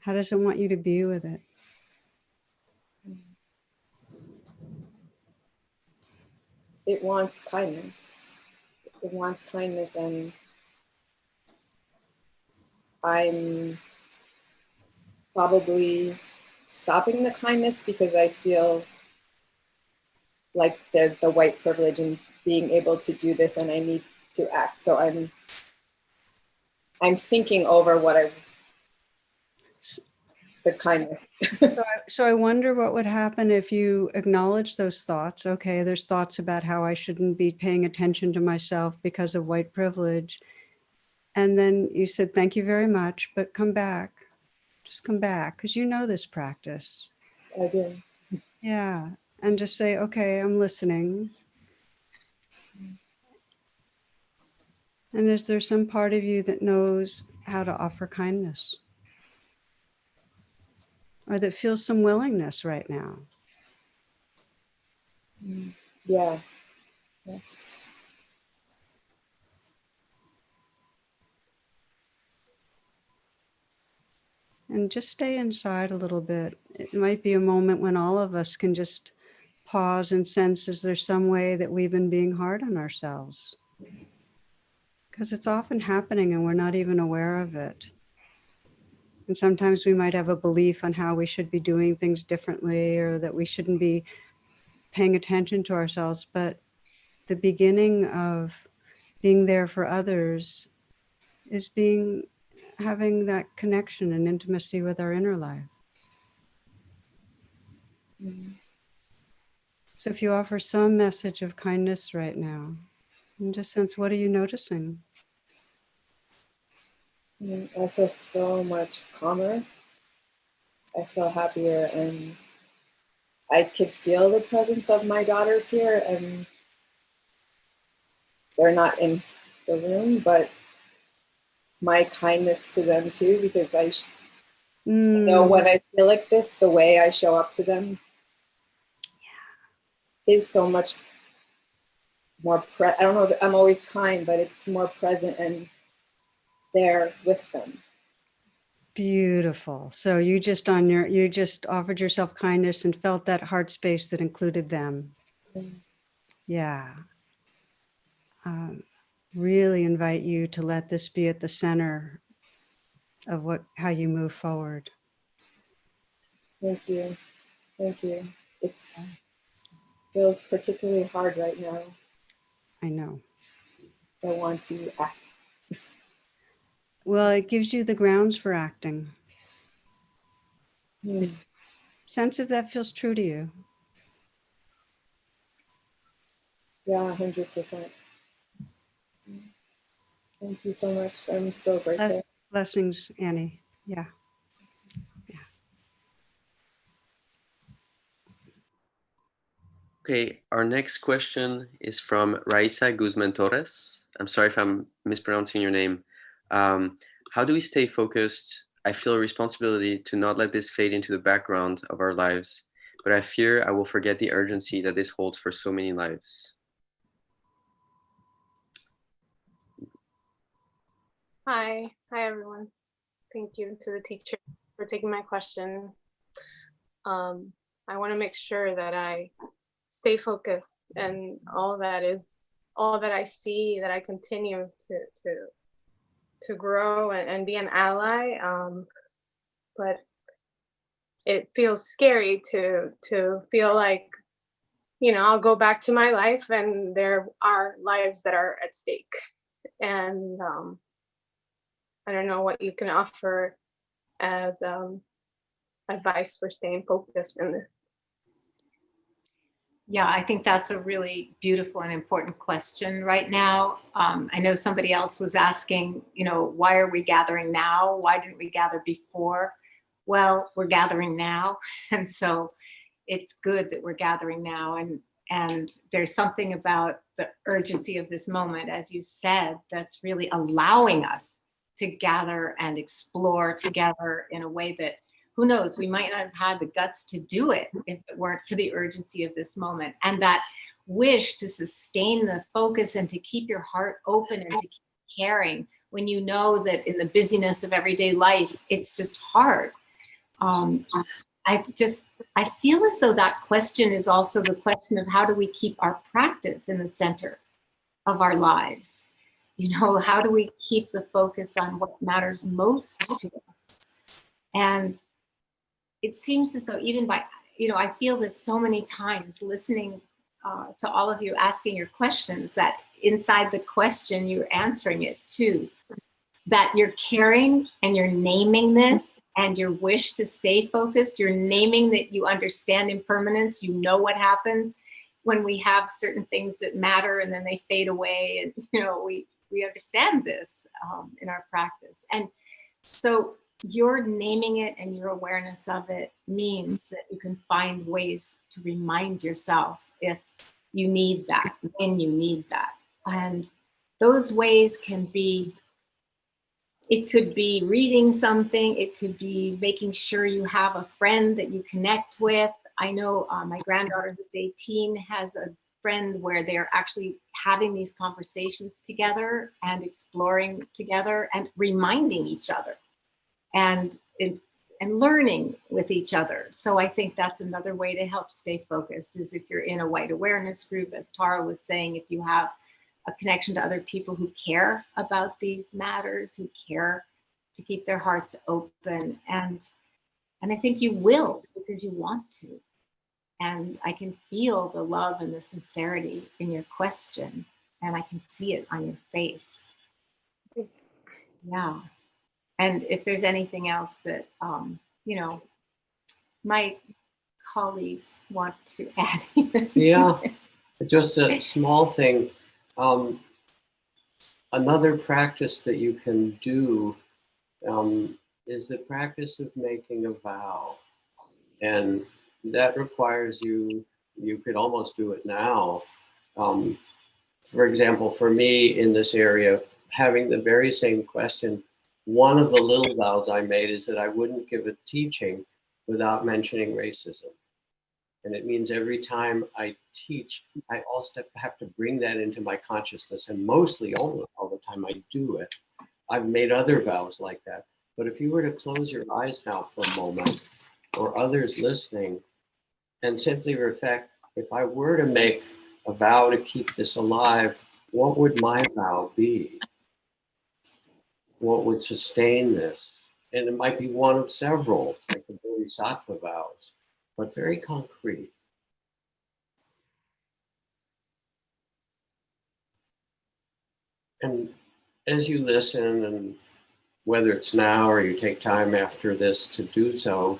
[SPEAKER 1] How does it want you to be with it?
[SPEAKER 13] It wants kindness. It wants kindness, and I'm probably stopping the kindness because I feel like there's the white privilege in being able to do this, and I need to act. So I'm thinking over the kindness.
[SPEAKER 1] So I wonder what would happen if you acknowledge those thoughts. Okay, there's thoughts about how I shouldn't be paying attention to myself because of white privilege. And then you said, thank you very much, but come back. Just come back, because you know this practice.
[SPEAKER 13] I do.
[SPEAKER 1] Yeah. And just say, okay, I'm listening. And is there some part of you that knows how to offer kindness? Or that feels some willingness right now?
[SPEAKER 13] Yeah. Yes.
[SPEAKER 1] And just stay inside a little bit. It might be a moment when all of us can just pause and sense, is there some way that we've been being hard on ourselves? Because it's often happening and we're not even aware of it. And sometimes we might have a belief on how we should be doing things differently, or that we shouldn't be paying attention to ourselves. But the beginning of being there for others is having that connection and intimacy with our inner life. So if you offer some message of kindness right now, and just sense, what are you noticing?
[SPEAKER 13] I feel so much calmer. I feel happier, and I could feel the presence of my daughters here, and they're not in the room, but my kindness to them too, because I know when I feel like this, the way I show up to them is so much more, I don't know if I'm always kind, but it's more present and there with them.
[SPEAKER 1] Beautiful. So you just offered yourself kindness and felt that heart space that included them. Yeah. Really invite you to let this be at the center of how you move forward.
[SPEAKER 13] Thank you. Thank you. It feels particularly hard right now.
[SPEAKER 1] I know.
[SPEAKER 13] I want to act.
[SPEAKER 1] Well, it gives you the grounds for acting. Sense if that feels true to you.
[SPEAKER 13] Yeah, 100%. Thank you so much. I'm so grateful.
[SPEAKER 1] Blessings, Annie. Yeah.
[SPEAKER 4] Okay, our next question is from Raisa Guzman Torres. I'm sorry if I'm mispronouncing your name. How do we stay focused? I feel a responsibility to not let this fade into the background of our lives, but I fear I will forget the urgency that this holds for so many lives.
[SPEAKER 14] Hi everyone. Thank you to the teacher for taking my question. I want to make sure that I stay focused, and all that I see, that I continue to grow and be an ally. But it feels scary to feel like, I'll go back to my life and there are lives that are at stake. And I don't know what you can offer as advice for staying focused in this.
[SPEAKER 3] Yeah, I think that's a really beautiful and important question right now. I know somebody else was asking, why are we gathering now? Why didn't we gather before? Well, we're gathering now. And so it's good that we're gathering now. And there's something about the urgency of this moment, as you said, that's really allowing us to gather and explore together in a way that, who knows, we might not have had the guts to do it if it weren't for the urgency of this moment. And that wish to sustain the focus and to keep your heart open and to keep caring when you know that in the busyness of everyday life, it's just hard. I feel as though that question is also the question of how do we keep our practice in the center of our lives? How do we keep the focus on what matters most to us? And it seems as though even by, I feel this so many times listening to all of you asking your questions, that inside the question, you're answering it too. That you're caring and you're naming this and your wish to stay focused. You're naming that you understand impermanence. You know what happens when we have certain things that matter and then they fade away. And, we understand this in our practice. And so your naming it and your awareness of it means that you can find ways to remind yourself if you need that, when you need that. And those ways can be, it could be reading something, it could be making sure you have a friend that you connect with. I know my granddaughter who's 18 has a friend where they're actually having these conversations together and exploring together and reminding each other and learning with each other. So I think that's another way to help stay focused, is if you're in a white awareness group, as Tara was saying, if you have a connection to other people who care about these matters, who care to keep their hearts open. And I think you will, because you want to. And I can feel the love and the sincerity in your question, and I can see it on your face. Yeah. And if there's anything else that, my colleagues want to add.
[SPEAKER 2] Yeah, just a small thing. Another practice that you can do is the practice of making a vow. And that requires you could almost do it now. For example, for me in this area, having the very same question, one of the little vows I made is that I wouldn't give a teaching without mentioning racism. And it means every time I teach, I also have to bring that into my consciousness, and mostly almost all the time I do it. I've made other vows like that. But if you were to close your eyes now for a moment, or others listening, and simply reflect, if I were to make a vow to keep this alive, what would my vow be? What would sustain this? And it might be one of several, it's like the Bodhisattva vows, but very concrete. And as you listen, and whether it's now or you take time after this to do so,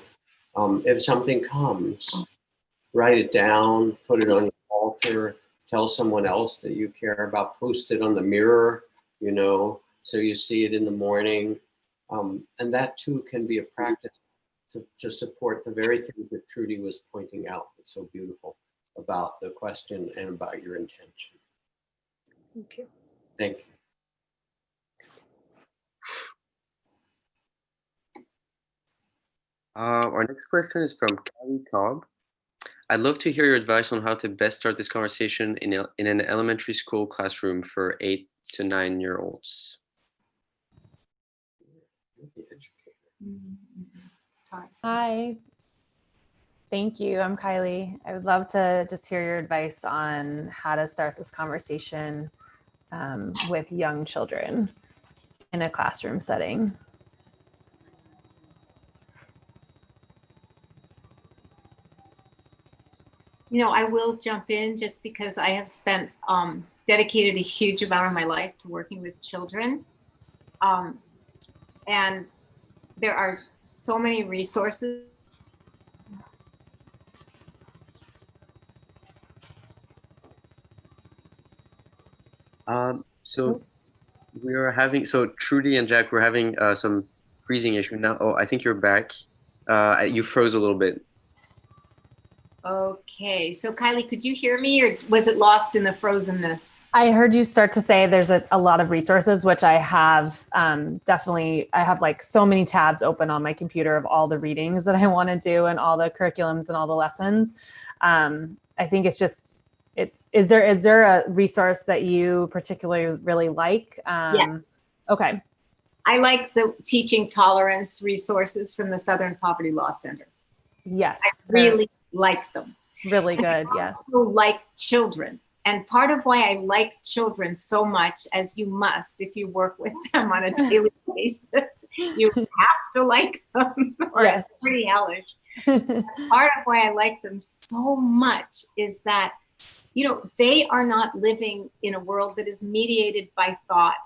[SPEAKER 2] if something comes, write it down, put it on your altar, tell someone else that you care about, post it on the mirror, so you see it in the morning. And that too can be a practice to support the very thing that Trudy was pointing out that's so beautiful about the question and about your intention.
[SPEAKER 14] Thank you.
[SPEAKER 2] Thank you.
[SPEAKER 4] Our next question is from Kelly Cobb. I'd love to hear your advice on how to best start this conversation in an elementary school classroom for 8 to 9-year-olds.
[SPEAKER 15] Hi. Thank you. I'm Kylie. I would love to just hear your advice on how to start this conversation with young children in a classroom setting.
[SPEAKER 3] I will jump in just because I have spent dedicated a huge amount of my life to working with children. And there are so many resources
[SPEAKER 4] So we are having, so Trudy and Jack, we're having some freezing issue now. Oh, I think you're back. You froze a little bit.
[SPEAKER 3] Okay, so Kylie, could you hear me, or was it lost in the frozenness?
[SPEAKER 15] I heard you start to say there's a lot of resources, which I have definitely. I have like so many tabs open on my computer of all the readings that I want to do and all the curriculums and all the lessons. I think it's just, is there a resource that you particularly really like?
[SPEAKER 3] Yeah.
[SPEAKER 15] Okay.
[SPEAKER 3] I like the teaching tolerance resources from the Southern Poverty Law Center.
[SPEAKER 15] Yes.
[SPEAKER 3] I really like them.
[SPEAKER 15] Really good, yes.
[SPEAKER 3] I also like children. And part of why I like children so much, as you must if you work with them on a daily basis, you have to like them, or
[SPEAKER 15] Yes.
[SPEAKER 3] it's pretty hellish. Part of why I like them so much is that, you know, they are not living in a world that is mediated by thought,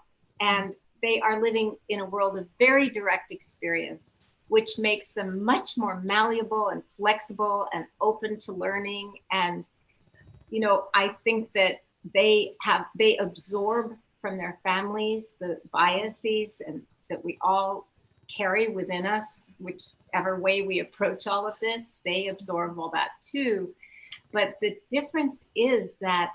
[SPEAKER 3] and they are living in a world of very direct experience, which makes them much more malleable and flexible and open to learning. And, you know, I think that they absorb from their families the biases and that we all carry within us, whichever way we approach all of this, they absorb all that too. But the difference is that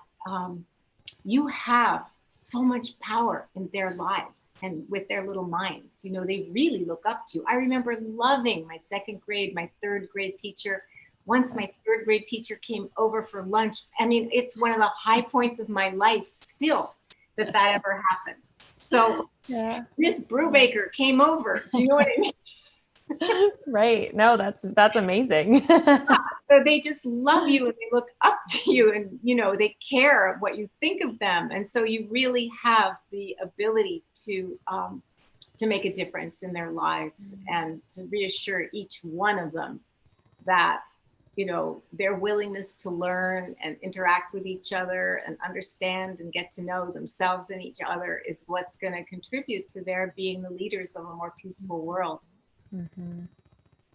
[SPEAKER 3] you have so much power in their lives and with their little minds. You know, they really look up to you. I remember loving my second grade, my third grade teacher. Once my third grade teacher came over for lunch. I mean, it's one of the high points of my life still that ever happened. So yeah. Miss Brubaker came over. Do you know what I mean?
[SPEAKER 15] Right. No, that's amazing.
[SPEAKER 3] So they just love you and they look up to you, and you know, they care what you think of them. And so you really have the ability to make a difference in their lives and to reassure each one of them that, you know, their willingness to learn and interact with each other and understand and get to know themselves and each other is what's going to contribute to their being the leaders of a more peaceful world.
[SPEAKER 15] Mm-hmm.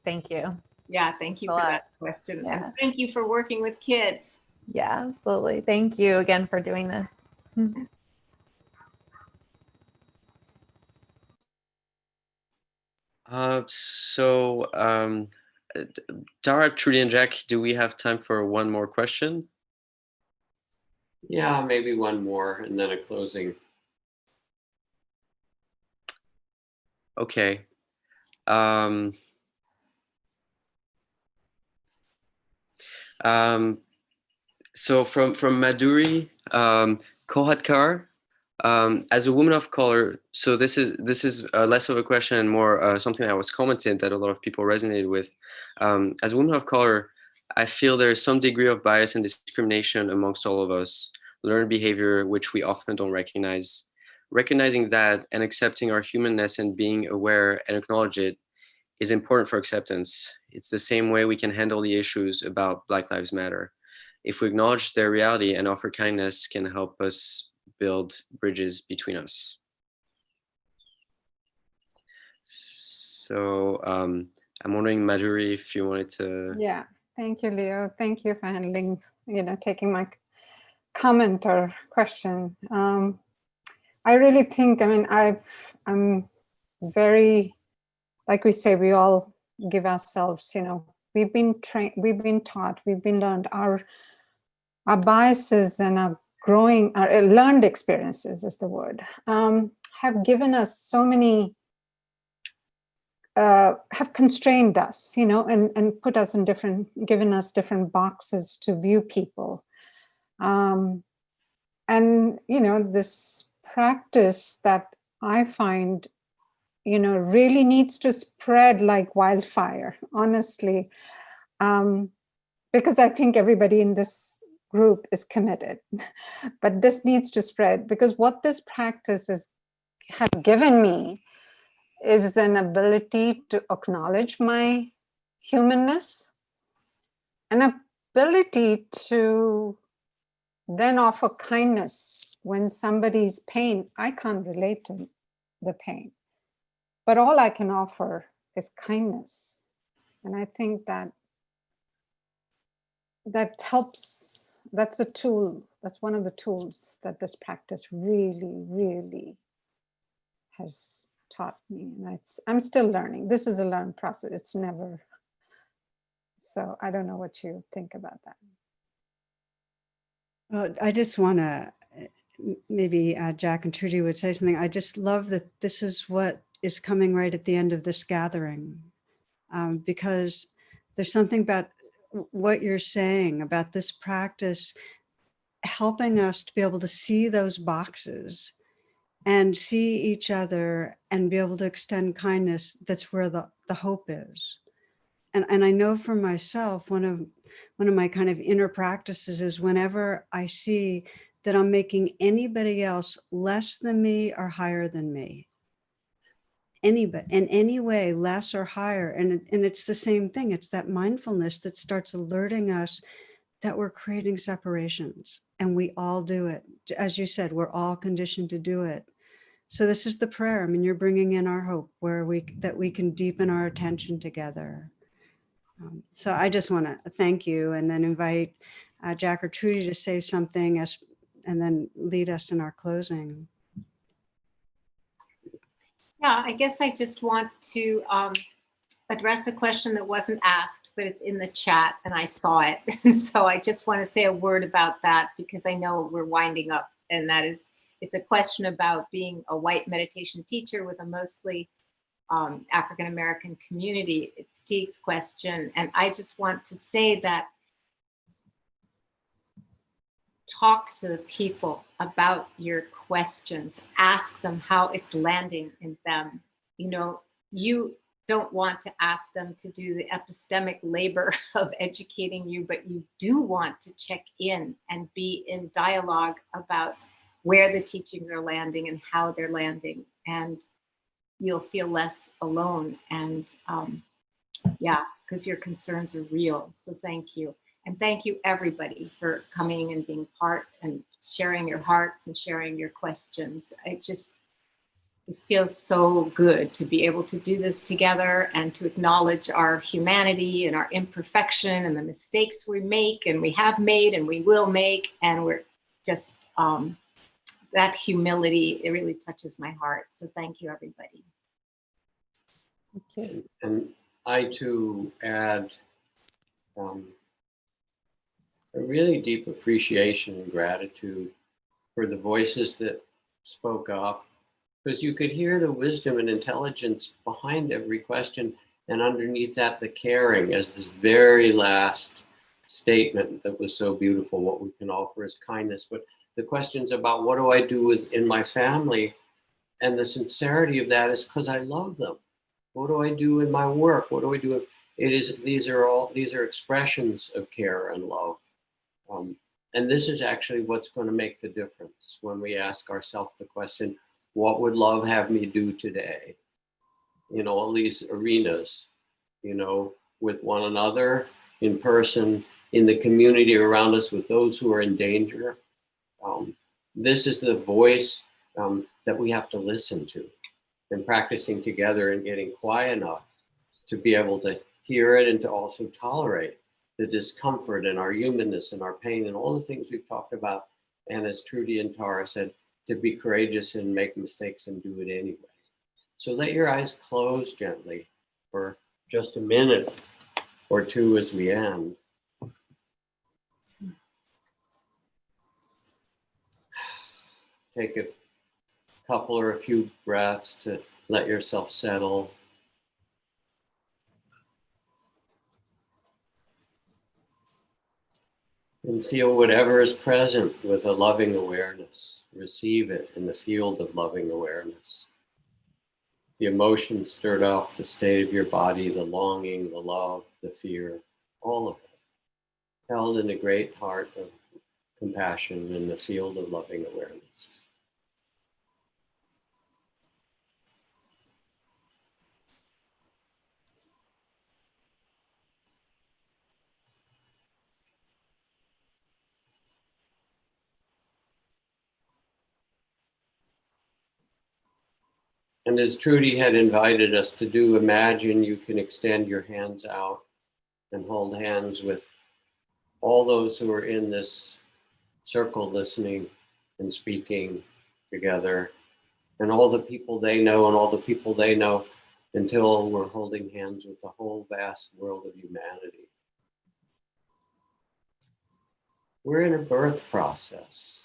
[SPEAKER 15] Thank you.
[SPEAKER 3] Yeah, thank you for that question.
[SPEAKER 15] Yeah.
[SPEAKER 3] And thank you for working with kids.
[SPEAKER 15] Yeah, absolutely. Thank you again for doing this.
[SPEAKER 4] Tara, Trudy, and Jack, do we have time for one more question?
[SPEAKER 2] Yeah, maybe one more and then a closing.
[SPEAKER 4] Okay. So from Madhuri Kohatkar, as a woman of color, so this is less of a question and more something that was commented that a lot of people resonated with. As a woman of color, I feel there's some degree of bias and discrimination amongst all of us, learned behavior which we often don't recognize. Recognizing that and accepting our humanness and being aware and acknowledge it is important for acceptance. It's the same way we can handle the issues about Black Lives Matter. If we acknowledge their reality and offer kindness, can help us build bridges between us. So I'm wondering, Madhuri, if you wanted to.
[SPEAKER 12] Yeah, thank you, Leo. Thank you for handling, taking my comment or question. I really think, I'm very, like we say, we all give ourselves, we've been trained, we've been taught, we've been learned, our biases and our learned experiences is the word, have given us so many, have constrained us, and put us in given us different boxes to view people. And, this practice that I find, really needs to spread like wildfire, honestly, because I think everybody in this group is committed, but this needs to spread, because what this practice has given me is an ability to acknowledge my humanness, an ability to then offer kindness when somebody's pain, I can't relate to the pain, but all I can offer is kindness. And I think that helps that's a tool. That's one of the tools that this practice really, really has taught me. And I'm still learning. This is a learned process. It's never. So I don't know what you think about that. Well, I just want to, maybe Jack and Trudy would say something. I just love that this is what is coming right at the end of this gathering, because there's something about what you're saying about this practice helping us to be able to see those boxes and see each other and be able to extend kindness. That's where the hope is. And I know for myself, one of my kind of inner practices is whenever I see that I'm making anybody else less than me or higher than me, anybody in any way, less or higher. And it's the same thing. It's that mindfulness that starts alerting us that we're creating separations, and we all do it. As you said, we're all conditioned to do it. So this is the prayer. I mean, you're bringing in our hope that we can deepen our attention together. So I just want to thank you, and then invite Jack or Trudy to say something and then lead us in our closing.
[SPEAKER 3] Yeah, I guess I just want to address a question that wasn't asked, but it's in the chat and I saw it. And so I just want to say a word about that, because I know we're winding up, and that is, it's a question about being a white meditation teacher with a mostly African-American community. It's Teague's question. And I just want to say that talk to the people about your questions, ask them how it's landing in them. You know, you don't want to ask them to do the epistemic labor of educating you, but you do want to check in and be in dialogue about where the teachings are landing and how they're landing. And you'll feel less alone. And yeah, because your concerns are real. So thank you. And thank you everybody for coming and being part and sharing your hearts and sharing your questions. It feels so good to be able to do this together and to acknowledge our humanity and our imperfection and the mistakes we make and we have made and we will make. And we're just, that humility, it really touches my heart. So thank you, everybody.
[SPEAKER 12] Okay.
[SPEAKER 2] And I too add a really deep appreciation and gratitude for the voices that spoke up, because you could hear the wisdom and intelligence behind every question, and underneath that, the caring, as this very last statement that was so beautiful. What we can offer is kindness, but the questions about what do I do in my family, and the sincerity of that is because I love them. What do I do in my work? What do I do? These are expressions of care and love. And this is actually what's going to make the difference when we ask ourselves the question, what would love have me do today? You know, all these arenas, you know, with one another, in person, in the community around us, with those who are in danger. This is the voice that we have to listen to, and practicing together and getting quiet enough to be able to hear it and to also tolerate the discomfort and our humanness and our pain and all the things we've talked about. And as Trudy and Tara said, to be courageous and make mistakes and do it anyway. So let your eyes close gently for just a minute or two as we end. Take a couple or a few breaths to let yourself settle. And feel whatever is present with a loving awareness. Receive it in the field of loving awareness. The emotions stirred up, the state of your body, the longing, the love, the fear, all of it, held in the great heart of compassion in the field of loving awareness. And as Trudy had invited us to do, imagine you can extend your hands out and hold hands with all those who are in this circle listening and speaking together, and all the people they know and all the people they know, until we're holding hands with the whole vast world of humanity. We're in a birth process,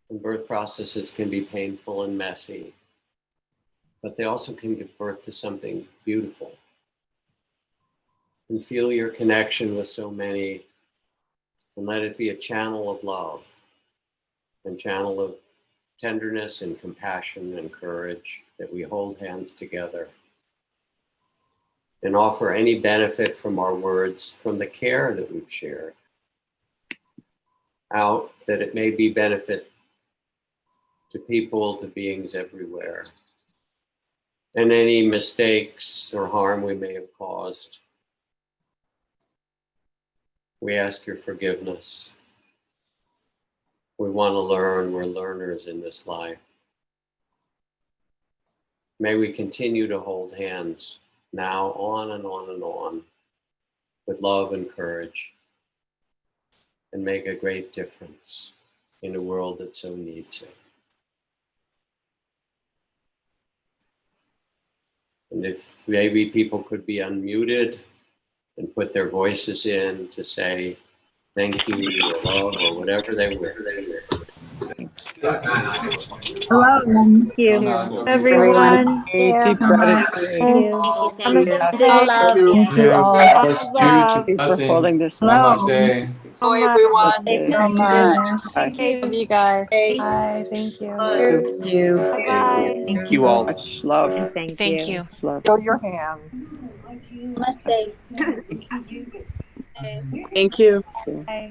[SPEAKER 2] and birth processes can be painful and messy, but they also can give birth to something beautiful. And feel your connection with so many, and let it be a channel of love and channel of tenderness and compassion and courage, that we hold hands together and offer any benefit from our words, from the care that we've shared out, that it may be benefit to people, to beings everywhere. And any mistakes or harm we may have caused, we ask your forgiveness. We want to learn. We're learners in this life. May we continue to hold hands now, on and on and on, with love and courage, and make a great difference in a world that so needs it. And if maybe people could be unmuted and put their voices in to say thank you or love or whatever they wish.
[SPEAKER 16] Hello. Thank you, everyone.
[SPEAKER 17] Deep gratitude.
[SPEAKER 16] Thank you all.
[SPEAKER 17] Thank you for holding this. Namaste.
[SPEAKER 16] Hello, everyone.
[SPEAKER 17] Thank you so much.
[SPEAKER 15] Love you guys. Bye. Thank you.
[SPEAKER 17] Thank you.
[SPEAKER 11] Bye-bye.
[SPEAKER 17] Thank you all. Much love.
[SPEAKER 16] Thank you.
[SPEAKER 17] Much love.
[SPEAKER 18] Show your hands.
[SPEAKER 16] Namaste.
[SPEAKER 17] Thank you.
[SPEAKER 11] Bye.